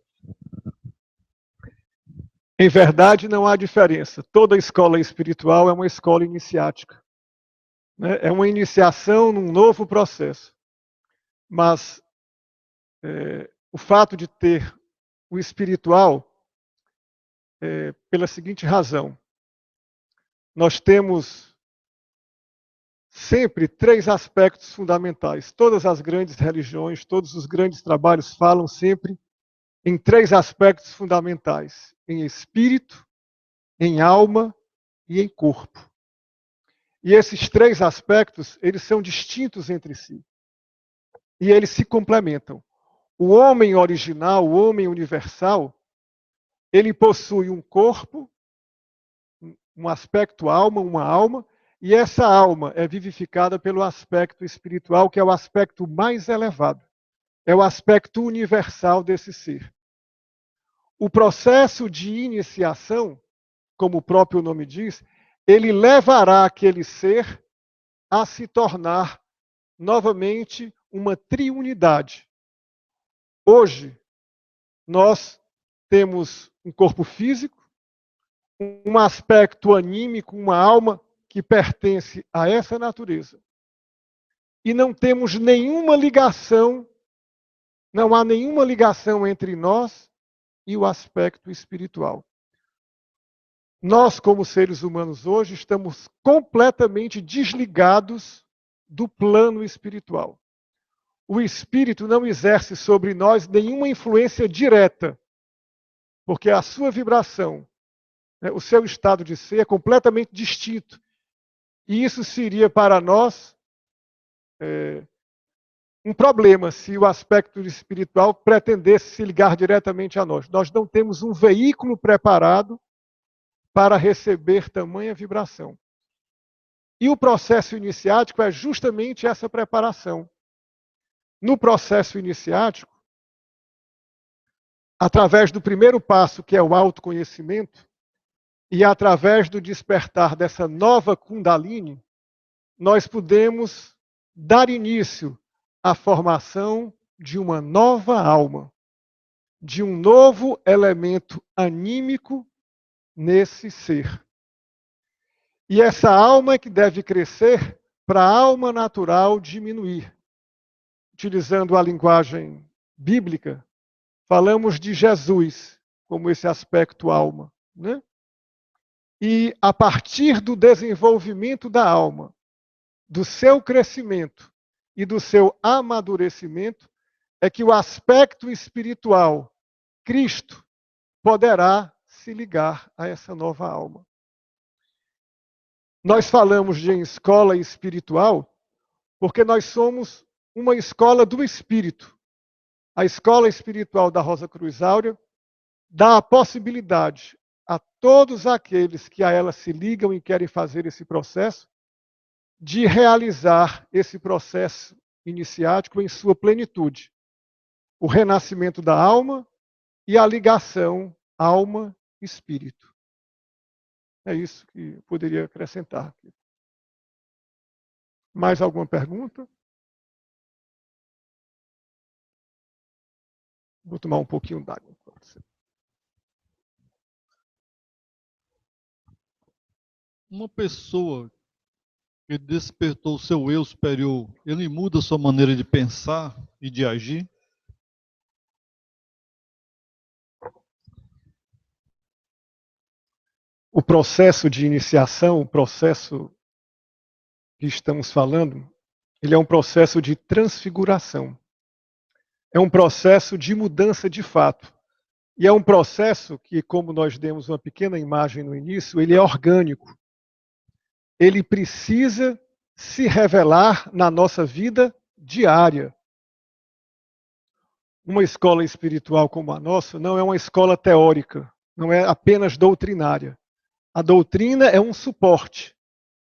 Em verdade, não há diferença. Toda escola espiritual é uma escola iniciática. Né? É uma iniciação num novo processo. Mas o fato de ter o espiritual, pela seguinte razão: nós temos sempre três aspectos fundamentais. Todas as grandes religiões, todos os grandes trabalhos falam sempre em três aspectos fundamentais: em espírito, em alma e em corpo. E esses três aspectos, eles são distintos entre si. E eles se complementam. O homem original, o homem universal, ele possui um corpo, um aspecto alma, uma alma, e essa alma é vivificada pelo aspecto espiritual, que é o aspecto mais elevado. É o aspecto universal desse ser. O processo de iniciação, como o próprio nome diz, ele levará aquele ser a se tornar novamente uma triunidade. Hoje, nós temos um corpo físico, um aspecto anímico, uma alma que pertence a essa natureza. E não temos nenhuma ligação, não há nenhuma ligação entre nós e o aspecto espiritual. Nós, como seres humanos hoje, estamos completamente desligados do plano espiritual. O espírito não exerce sobre nós nenhuma influência direta, porque a sua vibração, o seu estado de ser é completamente distinto. E isso seria para nós um problema se o aspecto espiritual pretendesse se ligar diretamente a nós. Nós não temos um veículo preparado para receber tamanha vibração. E o processo iniciático é justamente essa preparação. No processo iniciático, através do primeiro passo, que é o autoconhecimento, e através do despertar dessa nova Kundalini, nós podemos dar início à formação de uma nova alma, de um novo elemento anímico nesse ser. E essa alma é que deve crescer para a alma natural diminuir. Utilizando a linguagem bíblica, falamos de Jesus como esse aspecto alma, né? E a partir do desenvolvimento da alma, do seu crescimento e do seu amadurecimento, é que o aspecto espiritual, Cristo, poderá se ligar a essa nova alma. Nós falamos de escola espiritual porque nós somos uma escola do espírito. A escola espiritual da Rosa Cruz Áurea dá a possibilidade a todos aqueles que a ela se ligam e querem fazer esse processo, de realizar esse processo iniciático em sua plenitude. O renascimento da alma e a ligação alma-espírito. É isso que eu poderia acrescentar aqui. Mais alguma pergunta? Vou tomar um pouquinho d'água. Uma pessoa que despertou seu eu superior, ele muda sua maneira de pensar e de agir? O processo de iniciação, o processo que estamos falando, ele é um processo de transfiguração. É um processo de mudança de fato. E é um processo que, como nós demos uma pequena imagem no início, ele é orgânico. Ele precisa se revelar na nossa vida diária. Uma escola espiritual como a nossa não é uma escola teórica, não é apenas doutrinária. A doutrina é um suporte,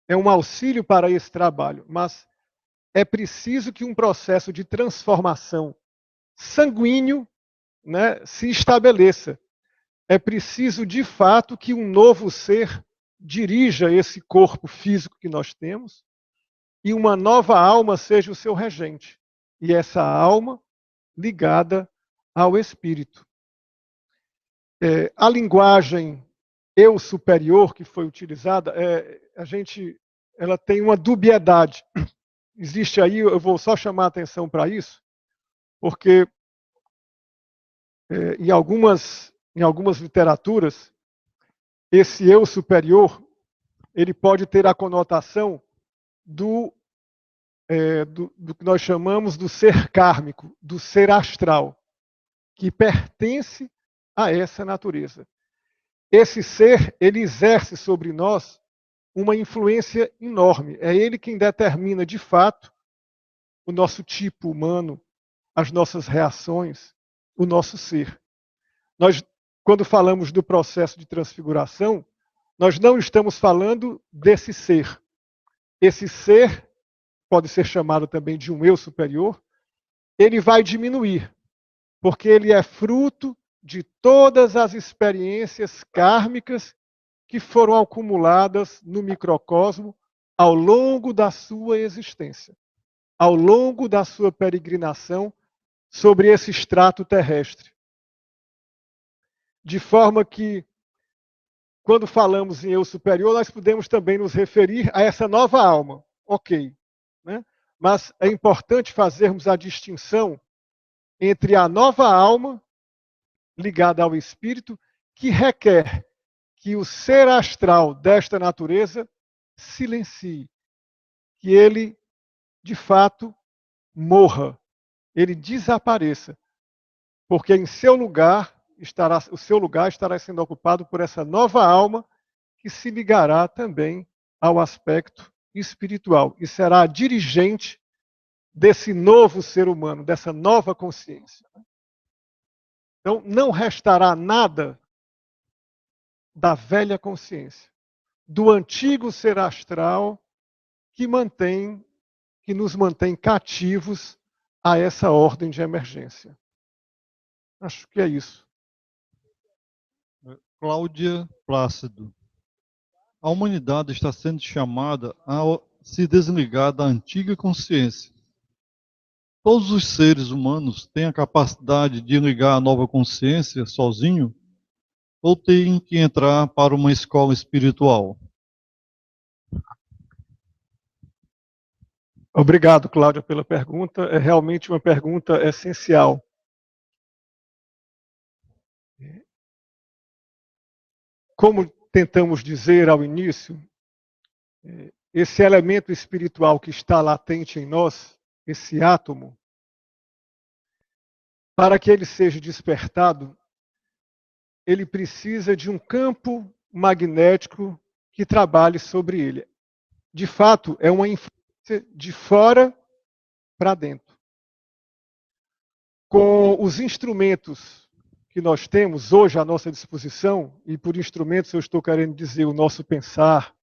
é um auxílio para esse trabalho, mas é preciso que um processo de transformação sanguíneo, né, se estabeleça. É preciso, de fato, que um novo ser dirija esse corpo físico que nós temos e uma nova alma seja o seu regente. E essa alma ligada ao espírito. A linguagem eu superior que foi utilizada, ela tem uma dubiedade. Existe aí, eu vou só chamar a atenção para isso, porque em algumas literaturas, esse eu superior, ele pode ter a conotação do que nós chamamos do ser kármico, do ser astral, que pertence a essa natureza. Esse ser, ele exerce sobre nós uma influência enorme. É ele quem determina, de fato, o nosso tipo humano, as nossas reações, o nosso ser. Nós, quando falamos do processo de transfiguração, nós não estamos falando desse ser. Esse ser, pode ser chamado também de um eu superior, ele vai diminuir, porque ele é fruto de todas as experiências kármicas que foram acumuladas no microcosmo ao longo da sua existência, ao longo da sua peregrinação sobre esse extrato terrestre. De forma que, quando falamos em eu superior, nós podemos também nos referir a essa nova alma. Ok. Né? Mas é importante fazermos a distinção entre a nova alma, ligada ao espírito, que requer que o ser astral desta natureza silencie, que ele, de fato, morra, ele desapareça, porque em seu lugar o seu lugar estará sendo ocupado por essa nova alma que se ligará também ao aspecto espiritual e será a dirigente desse novo ser humano, dessa nova consciência. Então, não restará nada da velha consciência, do antigo ser astral que nos mantém cativos a essa ordem de emergência. Acho que é isso. Cláudia Plácido. A humanidade está sendo chamada a se desligar da antiga consciência. Todos os seres humanos têm a capacidade de ligar a nova consciência sozinho ou têm que entrar para uma escola espiritual? Obrigado, Cláudia, pela pergunta. É realmente uma pergunta essencial. Como tentamos dizer ao início, esse elemento espiritual que está latente em nós, esse átomo, para que ele seja despertado, ele precisa de um campo magnético que trabalhe sobre ele. De fato, é uma influência de fora para dentro. Com os instrumentos que nós temos hoje à nossa disposição, e por instrumentos eu estou querendo dizer o nosso pensar,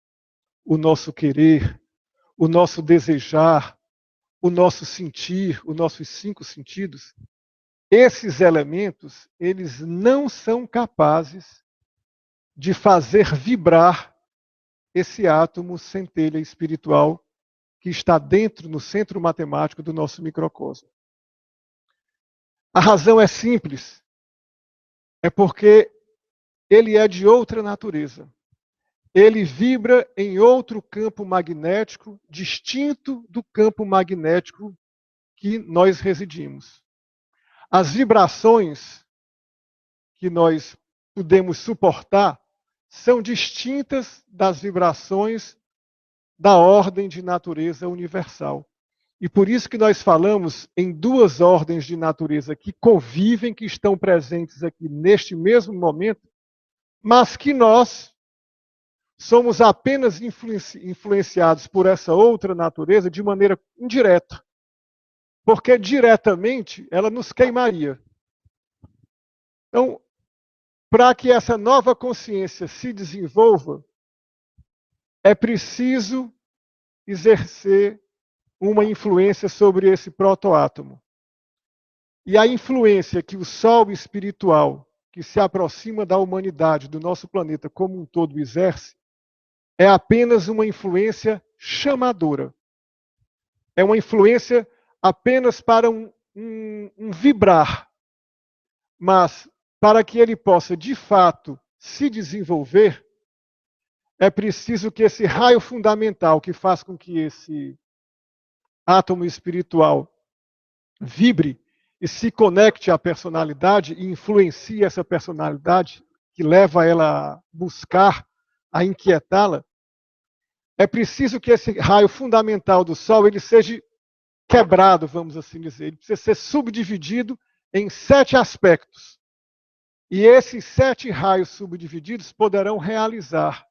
o nosso querer, o nosso desejar, o nosso sentir, os nossos 5 sentidos, esses elementos, eles não são capazes de fazer vibrar esse átomo centelha espiritual que está dentro, no centro matemático do nosso microcosmo. A razão é simples. É porque ele é de outra natureza. Ele vibra em outro campo magnético, distinto do campo magnético que nós residimos. As vibrações que nós podemos suportar são distintas das vibrações da ordem de natureza universal. E por isso que nós falamos em 2 ordens de natureza que convivem, que estão presentes aqui neste mesmo momento, mas que nós somos apenas influenciados por essa outra natureza de maneira indireta. Porque diretamente ela nos queimaria. Então, para que essa nova consciência se desenvolva, é preciso exercer uma influência sobre esse protoátomo. E a influência que o Sol espiritual, que se aproxima da humanidade, do nosso planeta como um todo, exerce, é apenas uma influência chamadora. É uma influência apenas para um vibrar. Mas, para que ele possa, de fato, se desenvolver, é preciso que esse raio fundamental que faz com que esse átomo espiritual vibre e se conecte à personalidade e influencie essa personalidade, que leva ela a buscar, a inquietá-la, é preciso que esse raio fundamental do Sol ele seja quebrado, vamos assim dizer. Ele precisa ser subdividido em 7 aspectos. E esses 7 raios subdivididos poderão realizar,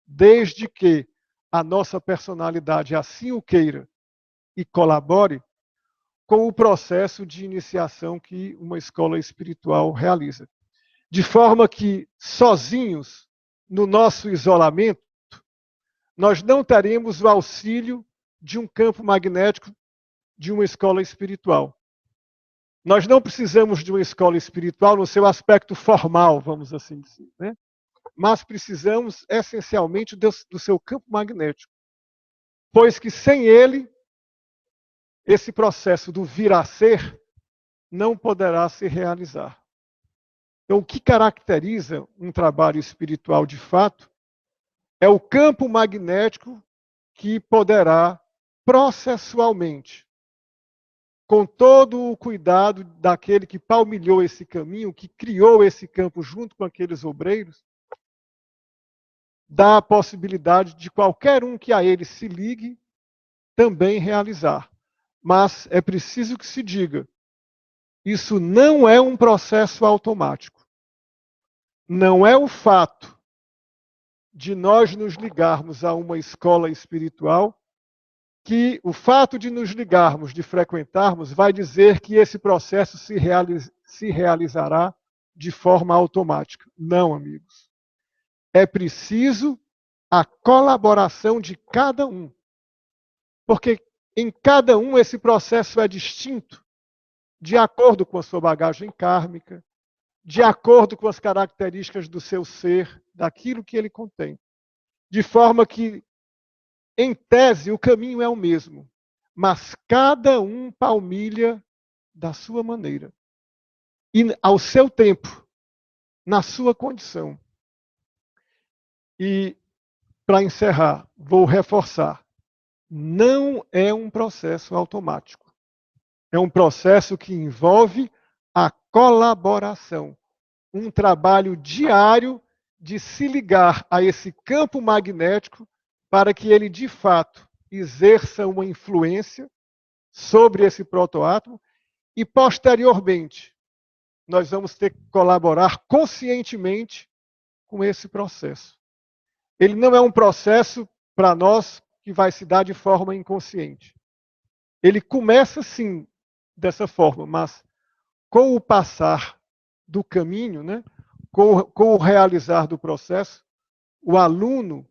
desde que a nossa personalidade assim o queira e colabore com o processo de iniciação que uma escola espiritual realiza. De forma que, sozinhos, no nosso isolamento, nós não teremos o auxílio de um campo magnético de uma escola espiritual. Nós não precisamos de uma escola espiritual no seu aspecto formal, vamos assim dizer, né? Mas precisamos, essencialmente, do seu campo magnético. Pois que sem ele, esse processo do vir a ser não poderá se realizar. Então, o que caracteriza um trabalho espiritual de fato é o campo magnético que poderá processualmente, com todo o cuidado daquele que palmilhou esse caminho, que criou esse campo junto com aqueles obreiros, dá a possibilidade de qualquer um que a ele se ligue também realizar. Mas é preciso que se diga, isso não é um processo automático. Não é o fato de nós nos ligarmos a uma escola espiritual que o fato de nos ligarmos, de frequentarmos, vai dizer que esse processo se realizará de forma automática. Não, amigos. É preciso a colaboração de cada um. Porque em cada um esse processo é distinto, de acordo com a sua bagagem kármica, de acordo com as características do seu ser, daquilo que ele contém. De forma que, em tese, o caminho é o mesmo, mas cada um palmilha da sua maneira. E ao seu tempo, na sua condição. E, para encerrar, vou reforçar. Não é um processo automático. É um processo que envolve a colaboração. Um trabalho diário de se ligar a esse campo magnético para que ele, de fato, exerça uma influência sobre esse protoátomo e, posteriormente, nós vamos ter que colaborar conscientemente com esse processo. Ele não é um processo, para nós, que vai se dar de forma inconsciente. Ele começa, sim, dessa forma, mas com o passar do caminho, né, com o realizar do processo, o aluno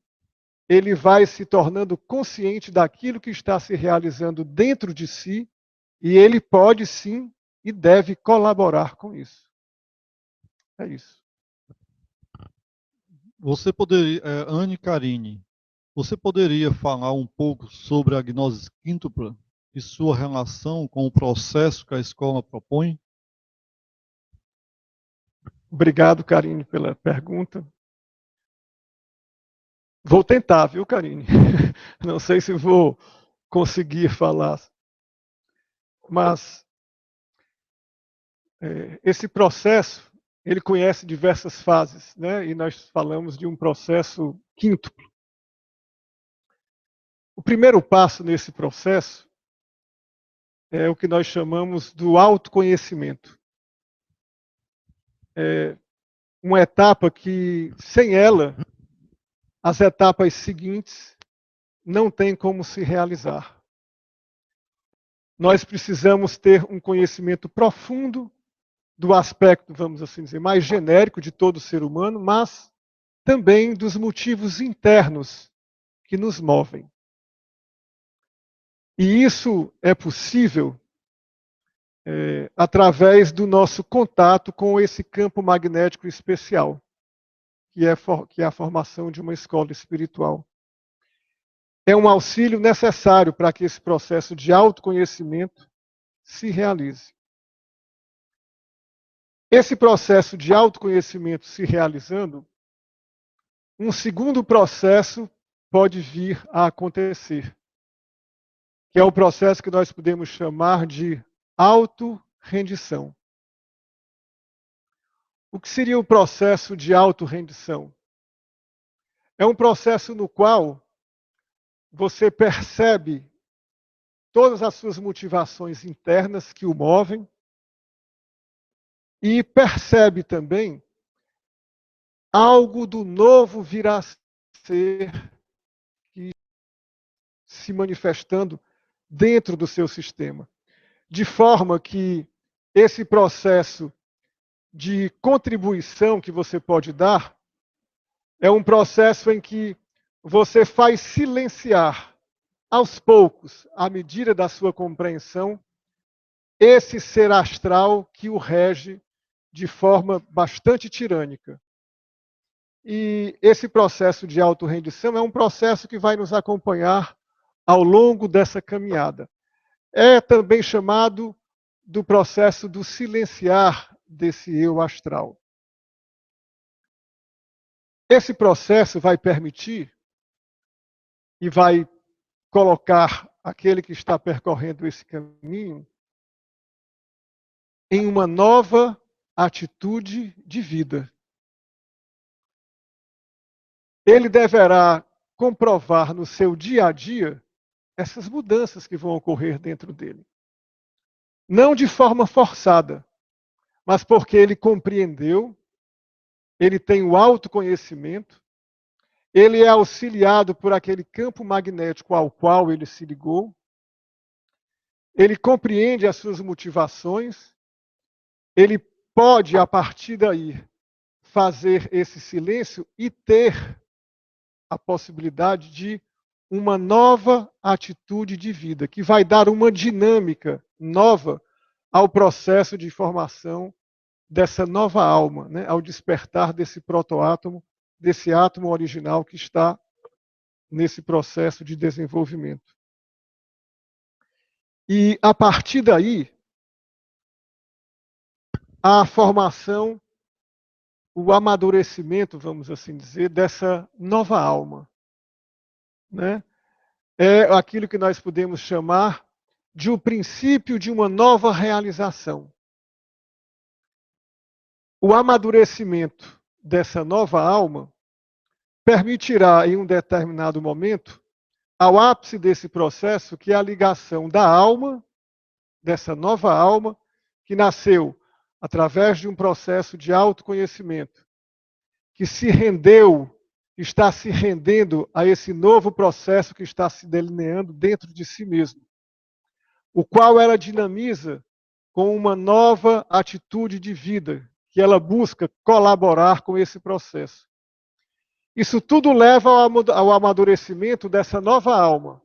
ele vai se tornando consciente daquilo que está se realizando dentro de si e ele pode sim e deve colaborar com isso. É isso. Você poderia, Anne Carine, você poderia falar um pouco sobre a gnose quíntupla e sua relação com o processo que a escola propõe? Obrigado, Carine, pela pergunta. Vou tentar, viu, Carine? Não sei se vou conseguir falar, mas esse processo, ele conhece diversas fases, né? E nós falamos de um processo quíntuplo. O primeiro passo nesse processo é o que nós chamamos do autoconhecimento. É uma etapa que, sem ela, as etapas seguintes não têm como se realizar. Nós precisamos ter um conhecimento profundo do aspecto, vamos assim dizer, mais genérico de todo ser humano, mas também dos motivos internos que nos movem. E isso é possível através do nosso contato com esse campo magnético especial, que é a formação de uma escola espiritual. É um auxílio necessário para que esse processo de autoconhecimento se realize. Esse processo de autoconhecimento se realizando, um segundo processo pode vir a acontecer, que é o processo que nós podemos chamar de autorrendição. O que seria o processo de autorrendição? É um processo no qual você percebe todas as suas motivações internas que o movem e percebe também algo do novo virá a ser que se manifestando dentro do seu sistema. De forma que esse processo de contribuição que você pode dar é um processo em que você faz silenciar aos poucos, à medida da sua compreensão, esse ser astral que o rege de forma bastante tirânica. E esse processo de autorrendição é um processo que vai nos acompanhar ao longo dessa caminhada. É também chamado do processo do silenciar desse eu astral. Esse processo vai permitir e vai colocar aquele que está percorrendo esse caminho em uma nova atitude de vida. Ele deverá comprovar no seu dia a dia essas mudanças que vão ocorrer dentro dele. Não de forma forçada, mas porque ele compreendeu, ele tem o autoconhecimento, ele é auxiliado por aquele campo magnético ao qual ele se ligou, ele compreende as suas motivações, ele pode, a partir daí, fazer esse silêncio e ter a possibilidade de uma nova atitude de vida, que vai dar uma dinâmica nova ao processo de formação dessa nova alma, né? Ao despertar desse protoátomo, desse átomo original que está nesse processo de desenvolvimento. E, a partir daí, a formação, o amadurecimento, vamos assim dizer, dessa nova alma, né? É aquilo que nós podemos chamar de o princípio de uma nova realização. O amadurecimento dessa nova alma permitirá, em um determinado momento, ao ápice desse processo, que é a ligação da alma, dessa nova alma, que nasceu através de um processo de autoconhecimento, que se rendeu, está se rendendo a esse novo processo que está se delineando dentro de si mesmo, o qual ela dinamiza com uma nova atitude de vida, que ela busca colaborar com esse processo. Isso tudo leva ao amadurecimento dessa nova alma,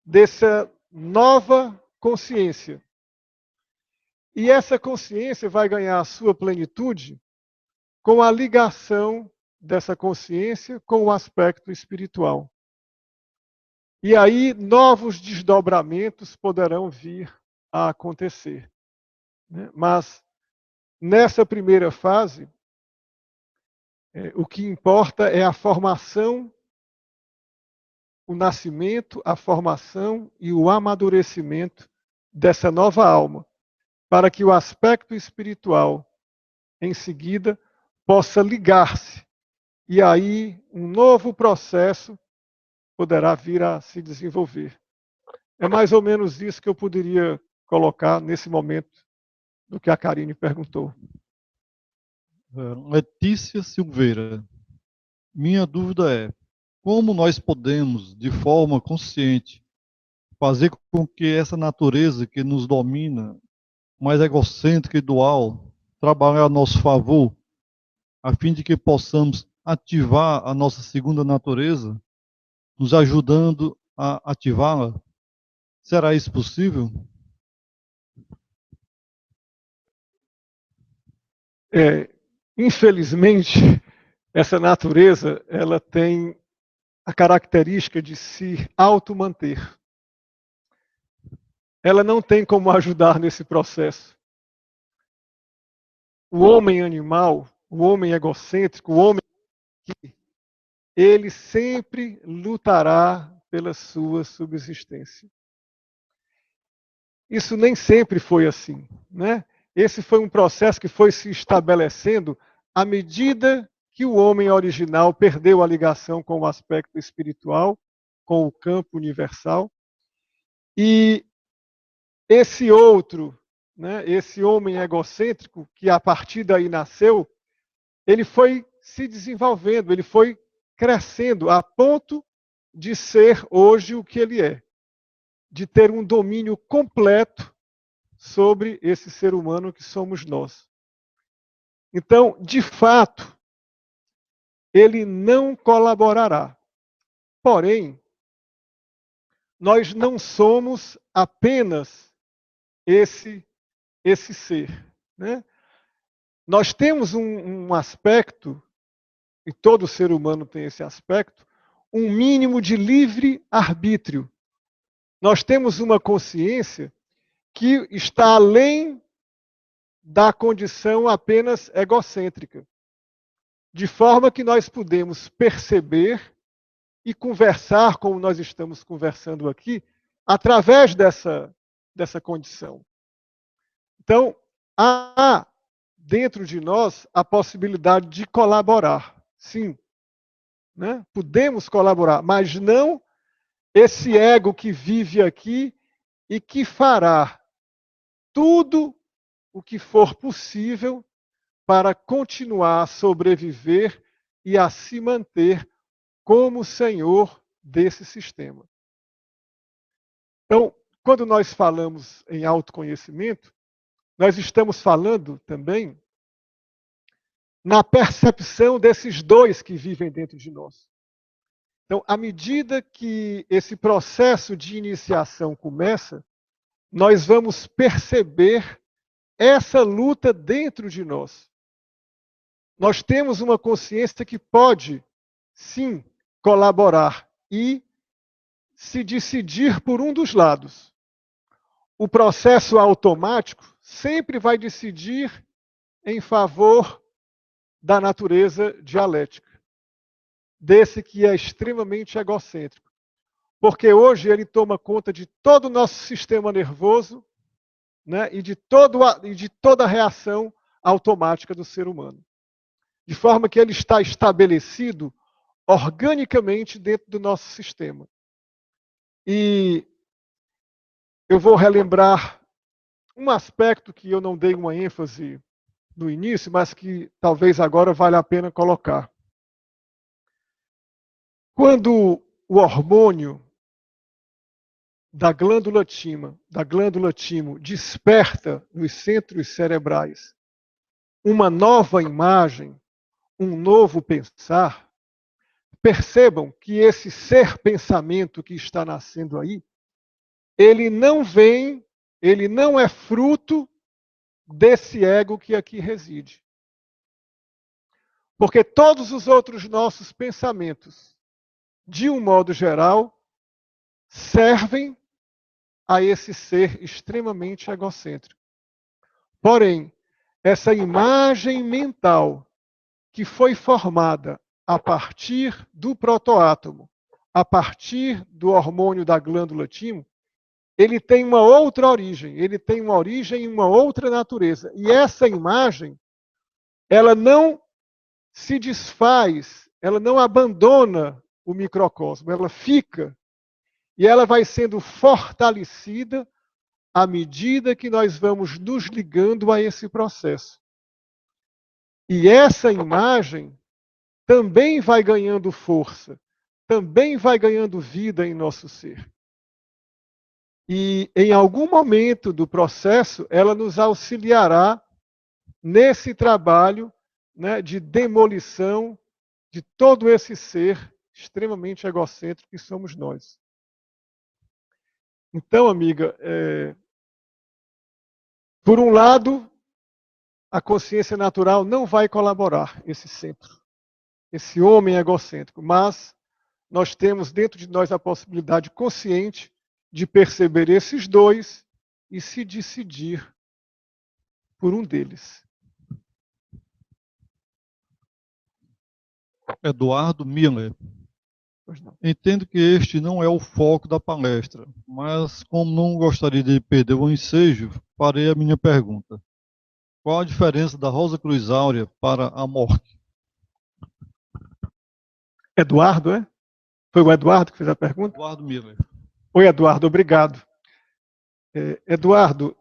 dessa nova consciência. E essa consciência vai ganhar a sua plenitude com a ligação dessa consciência com o aspecto espiritual. E aí novos desdobramentos poderão vir a acontecer. Mas nessa primeira fase, o que importa é a formação, o nascimento, a formação e o amadurecimento dessa nova alma, para que o aspecto espiritual, em seguida, possa ligar-se. E aí um novo processo poderá vir a se desenvolver. É mais ou menos isso que eu poderia colocar nesse momento do que a Karine perguntou. Letícia Silveira. Minha dúvida é: como nós podemos, de forma consciente, fazer com que essa natureza que nos domina, mais egocêntrica e dual, trabalhe a nosso favor, a fim de que possamos ativar a nossa segunda natureza, nos ajudando a ativá-la? Será isso possível? Infelizmente, essa natureza ela tem a característica de se automanter. Ela não tem como ajudar nesse processo. O homem animal, o homem egocêntrico, o homem que ele sempre lutará pela sua subsistência. Isso nem sempre foi assim, né? Esse foi um processo que foi se estabelecendo à medida que o homem original perdeu a ligação com o aspecto espiritual, com o campo universal. E esse outro, né, esse homem egocêntrico, que a partir daí nasceu, ele foi se desenvolvendo, ele foi crescendo a ponto de ser hoje o que ele é, de ter um domínio completo sobre esse ser humano que somos nós. Então, de fato, ele não colaborará. Porém, nós não somos apenas esse ser, né? Nós temos um aspecto, e todo ser humano tem esse aspecto, um mínimo de livre arbítrio. Nós temos uma consciência que está além da condição apenas egocêntrica, de forma que nós podemos perceber e conversar como nós estamos conversando aqui, através dessa condição. Então, há dentro de nós a possibilidade de colaborar, sim. Né? Podemos colaborar, mas não esse ego que vive aqui e que fará tudo o que for possível para continuar a sobreviver e a se manter como senhor desse sistema. Então, quando nós falamos em autoconhecimento, nós estamos falando também na percepção desses dois que vivem dentro de nós. Então, à medida que esse processo de iniciação começa, nós vamos perceber essa luta dentro de nós. Nós temos uma consciência que pode, sim, colaborar e se decidir por um dos lados. O processo automático sempre vai decidir em favor da natureza dialética, desse que é extremamente egocêntrico. Porque hoje ele toma conta de todo o nosso sistema nervoso, né, e de toda a reação automática do ser humano. De forma que ele está estabelecido organicamente dentro do nosso sistema. E eu vou relembrar um aspecto que eu não dei uma ênfase no início, mas que talvez agora valha a pena colocar. Quando o hormônio da glândula timo desperta nos centros cerebrais uma nova imagem, um novo pensar, percebam que esse ser-pensamento que está nascendo aí, ele não é fruto desse ego que aqui reside. Porque todos os outros nossos pensamentos, de um modo geral, servem a esse ser extremamente egocêntrico. Porém, essa imagem mental que foi formada a partir do protoátomo, a partir do hormônio da glândula timo, ele tem uma outra origem, ele tem uma origem em uma outra natureza. E essa imagem, ela não se desfaz, ela não abandona o microcosmo, ela fica e ela vai sendo fortalecida à medida que nós vamos nos ligando a esse processo. E essa imagem também vai ganhando força, também vai ganhando vida em nosso ser. E em algum momento do processo, ela nos auxiliará nesse trabalho, né, de demolição de todo esse ser extremamente egocêntrico que somos nós. Então, amiga, por um lado, a consciência natural não vai colaborar, esse centro, esse homem egocêntrico, mas nós temos dentro de nós a possibilidade consciente de perceber esses dois e se decidir por um deles. Eduardo Miller. Pois não. Entendo que este não é o foco da palestra, mas como não gostaria de perder o ensejo, farei a minha pergunta. Qual a diferença da Rosa Cruz Áurea para a morte? Eduardo, é? Foi o Eduardo que fez a pergunta? Eduardo Miller. Oi, Eduardo, obrigado. Eduardo,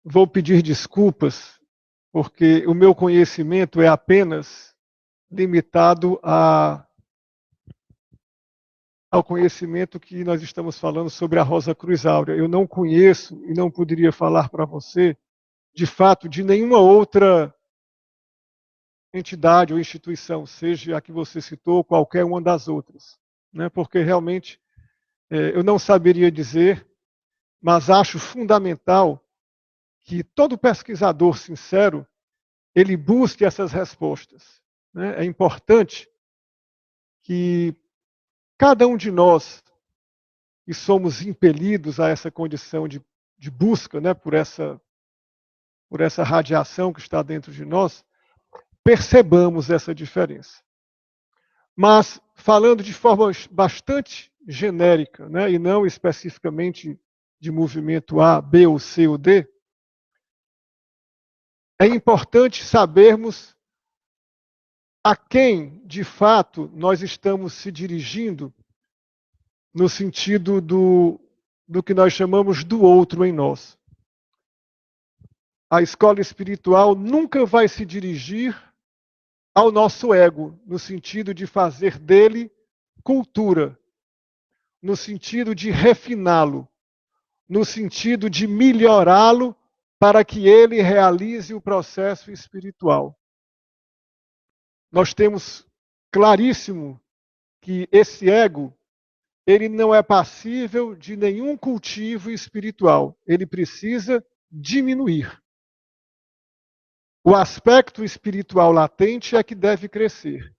vou pedir desculpas, porque o meu conhecimento é apenas limitado ao conhecimento que nós estamos falando sobre a Rosa Cruz Áurea. Eu não conheço e não poderia falar para você, de fato, de nenhuma outra entidade ou instituição, seja a que você citou, ou qualquer uma das outras, né? Porque realmente eu não saberia dizer, mas acho fundamental que todo pesquisador sincero ele busque essas respostas, né? É importante que cada um de nós que somos impelidos a essa condição de busca, né, por essa radiação que está dentro de nós, percebamos essa diferença. Mas, falando de forma bastante genérica, né, e não especificamente de movimento A, B ou C ou D, é importante sabermos a quem, de fato, nós estamos se dirigindo no sentido do que nós chamamos do outro em nós. A escola espiritual nunca vai se dirigir ao nosso ego, no sentido de fazer dele cultura, no sentido de refiná-lo, no sentido de melhorá-lo para que ele realize o processo espiritual. Nós temos claríssimo que esse ego, ele não é passível de nenhum cultivo espiritual. Ele precisa diminuir. O aspecto espiritual latente é que deve crescer.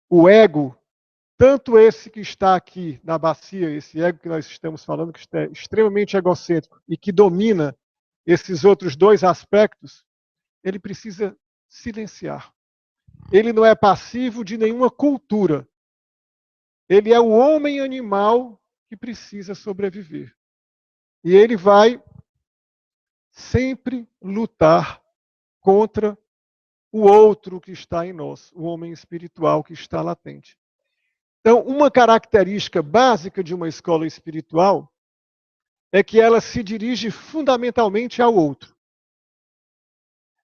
O ego, tanto esse que está aqui na bacia, esse ego que nós estamos falando, que é extremamente egocêntrico e que domina esses outros dois aspectos, ele precisa silenciar. Ele não é passivo de nenhuma cultura. Ele é o homem animal que precisa sobreviver. E ele vai sempre lutar contra o outro que está em nós, o homem espiritual que está latente. Então, uma característica básica de uma escola espiritual é que ela se dirige fundamentalmente ao outro.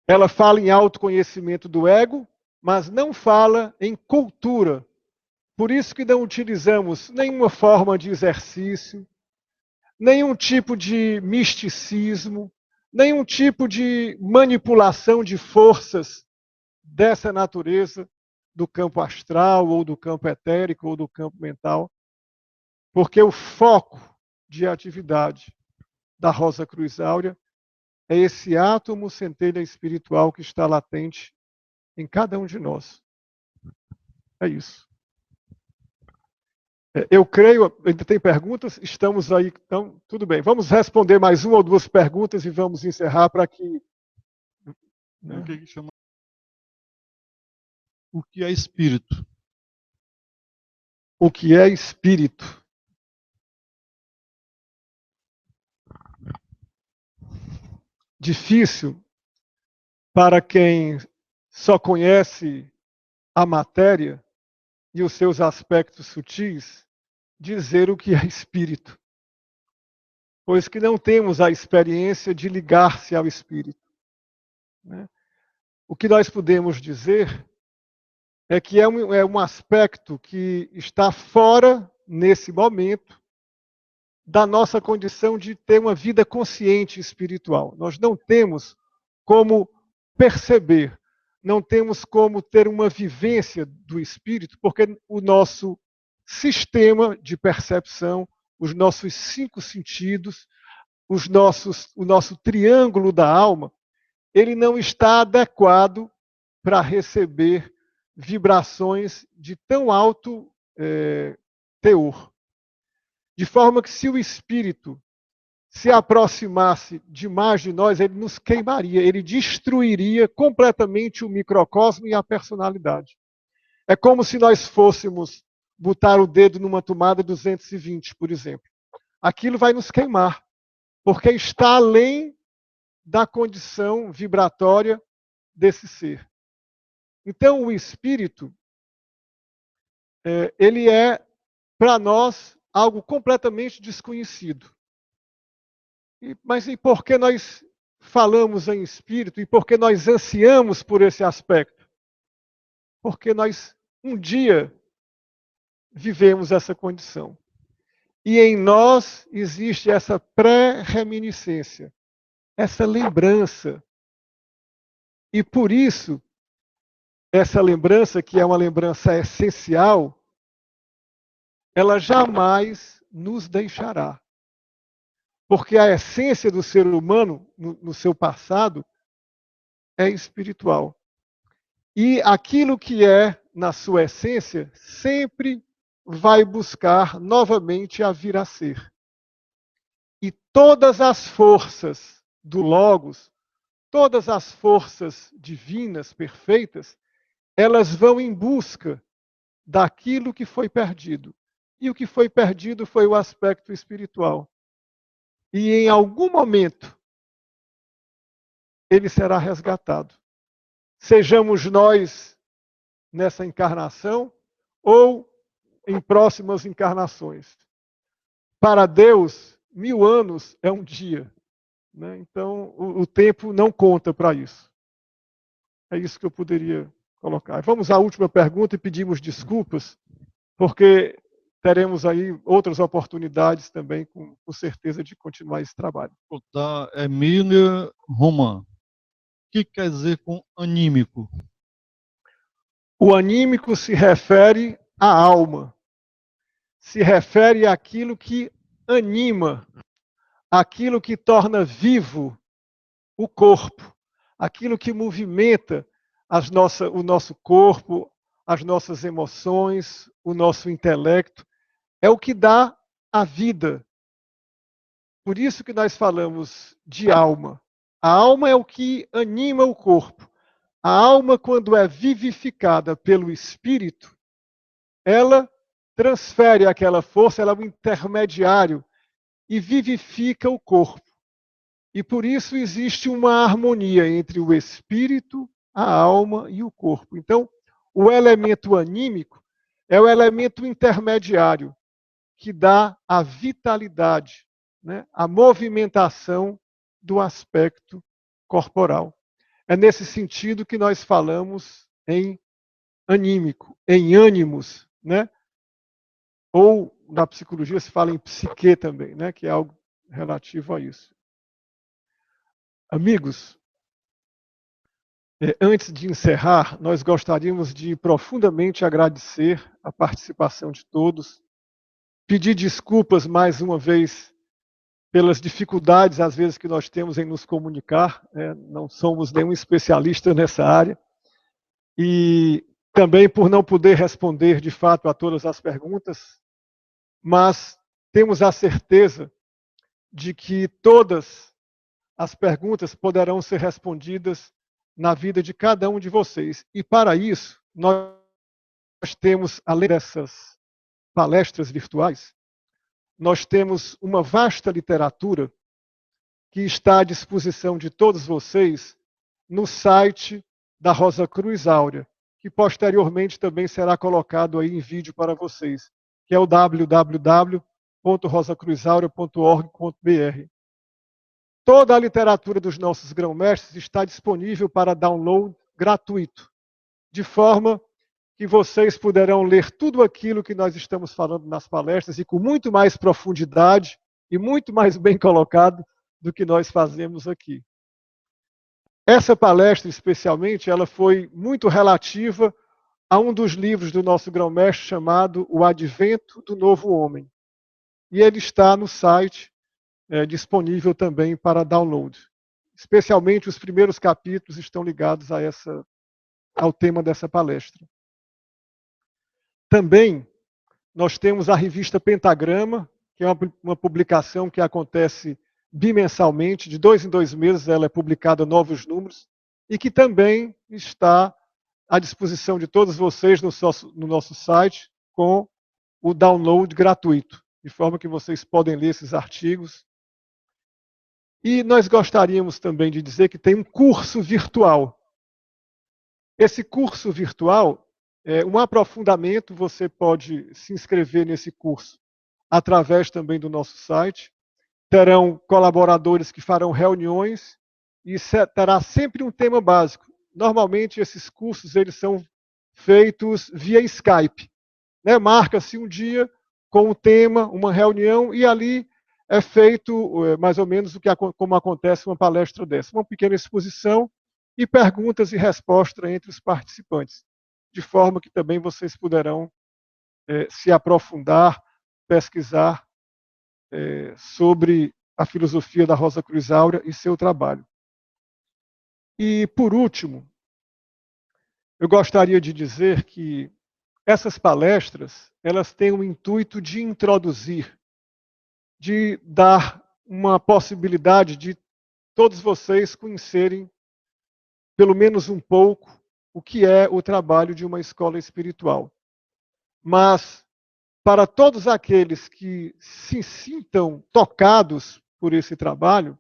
Ela fala em autoconhecimento do ego, mas não fala em cultura. Por isso que não utilizamos nenhuma forma de exercício, nenhum tipo de misticismo, nenhum tipo de manipulação de forças dessa natureza, do campo astral, ou do campo etérico, ou do campo mental, porque o foco de atividade da Rosa Cruz Áurea é esse átomo centelha espiritual que está latente em cada um de nós. É isso. Eu creio, ainda tem perguntas? Estamos aí, então, tudo bem. Vamos responder mais uma ou duas perguntas e vamos encerrar para que... O que chama... O que é espírito? O que é espírito? Difícil para quem só conhece a matéria e os seus aspectos sutis dizer o que é espírito, pois que não temos a experiência de ligar-se ao espírito, né? O que nós podemos dizer é que é um aspecto que está fora, nesse momento, da nossa condição de ter uma vida consciente espiritual. Nós não temos como perceber, não temos como ter uma vivência do espírito, porque o nosso sistema de percepção, os nossos 5 sentidos, o nosso triângulo da alma, ele não está adequado para receber vibrações de tão alto teor. De forma que, se o espírito se aproximasse demais de nós, ele nos queimaria, ele destruiria completamente o microcosmo e a personalidade. É como se nós fôssemos botar o dedo numa tomada 220, por exemplo. Aquilo vai nos queimar, porque está além da condição vibratória desse ser. Então, o espírito, ele é, para nós, algo completamente desconhecido. Mas e por que nós falamos em espírito? E por que nós ansiamos por esse aspecto? Porque nós, um dia, vivemos essa condição. E em nós existe essa pré-reminiscência, essa lembrança. E por isso, essa lembrança, que é uma lembrança essencial, ela jamais nos deixará. Porque a essência do ser humano, no seu passado, é espiritual. E aquilo que é, na sua essência, sempre vai buscar novamente a vir a ser. E todas as forças do Logos, todas as forças divinas, perfeitas, elas vão em busca daquilo que foi perdido. E o que foi perdido foi o aspecto espiritual. E em algum momento, ele será resgatado. Sejamos nós nessa encarnação ou em próximas encarnações. Para Deus, 1000 anos é um dia, né? Então, o tempo não conta para isso. É isso que eu poderia colocar. Vamos à última pergunta e pedimos desculpas, porque teremos aí outras oportunidades também, com certeza, de continuar esse trabalho. Da Emília Roman. O que quer dizer com anímico? O anímico se refere à alma, se refere àquilo que anima, aquilo que torna vivo o corpo, aquilo que movimenta o nosso corpo, as nossas emoções, o nosso intelecto, é o que dá a vida. Por isso que nós falamos de alma. A alma é o que anima o corpo. A alma, quando é vivificada pelo espírito, ela transfere aquela força, ela é um intermediário e vivifica o corpo. E por isso existe uma harmonia entre o espírito, a alma e o corpo. Então, o elemento anímico é o elemento intermediário que dá a vitalidade, né, a movimentação do aspecto corporal. É nesse sentido que nós falamos em anímico, em ânimos, né? Ou na psicologia se fala em psique também, né, que é algo relativo a isso. Amigos, antes de encerrar, nós gostaríamos de profundamente agradecer a participação de todos, pedir desculpas mais uma vez pelas dificuldades, às vezes, que nós temos em nos comunicar, não somos nenhum especialista nessa área, e também por não poder responder, de fato, a todas as perguntas, mas temos a certeza de que todas as perguntas poderão ser respondidas na vida de cada um de vocês. E para isso, nós temos, além dessas palestras virtuais, nós temos uma vasta literatura que está à disposição de todos vocês no site da Rosa Cruz Áurea, que posteriormente também será colocado aí em vídeo para vocês, que é o www.rosacruzaurea.org.br. Toda a literatura dos nossos grão-mestres está disponível para download gratuito, de forma que vocês poderão ler tudo aquilo que nós estamos falando nas palestras e com muito mais profundidade e muito mais bem colocado do que nós fazemos aqui. Essa palestra, especialmente, ela foi muito relativa a um dos livros do nosso grão-mestre chamado O Advento do Novo Homem. E ele está no site, disponível também para download. Especialmente os primeiros capítulos estão ligados ao tema dessa palestra. Também nós temos a revista Pentagrama, que é uma publicação que acontece bimensalmente, de 2 em 2 meses ela é publicada novos números, e que também está à disposição de todos vocês no nosso site, com o download gratuito, de forma que vocês podem ler esses artigos. E nós gostaríamos também de dizer que tem um curso virtual. Esse curso virtual é um aprofundamento, você pode se inscrever nesse curso através também do nosso site. Terão colaboradores que farão reuniões e terá sempre um tema básico. Normalmente esses cursos eles são feitos via Skype. Marca-se um dia com um tema, uma reunião, e ali é feito mais ou menos como acontece uma palestra dessa. Uma pequena exposição e perguntas e respostas entre os participantes, de forma que também vocês poderão se aprofundar, pesquisar sobre a filosofia da Rosa Cruz Áurea e seu trabalho. E, por último, eu gostaria de dizer que essas palestras, elas têm o intuito de introduzir, de dar uma possibilidade de todos vocês conhecerem, pelo menos um pouco, o que é o trabalho de uma escola espiritual. Mas, para todos aqueles que se sintam tocados por esse trabalho,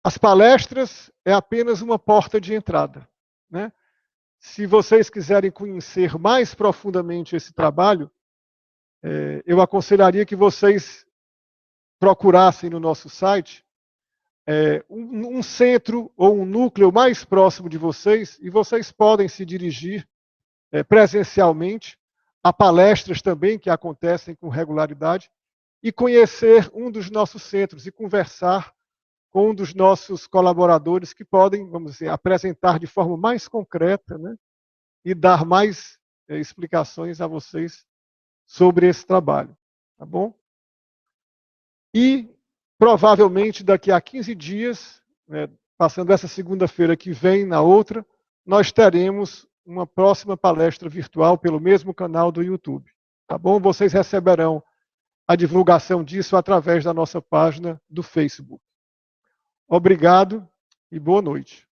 as palestras é apenas uma porta de entrada, né? Se vocês quiserem conhecer mais profundamente esse trabalho, eu aconselharia que vocês procurassem no nosso site um centro ou um núcleo mais próximo de vocês, e vocês podem se dirigir presencialmente a palestras também que acontecem com regularidade e conhecer um dos nossos centros e conversar com um dos nossos colaboradores que podem, vamos dizer, apresentar de forma mais concreta, né, e dar mais explicações a vocês sobre esse trabalho, tá bom? E provavelmente daqui a 15 dias, passando essa segunda-feira que vem na outra, nós teremos uma próxima palestra virtual pelo mesmo canal do YouTube, tá bom? Vocês receberão a divulgação disso através da nossa página do Facebook. Obrigado e boa noite.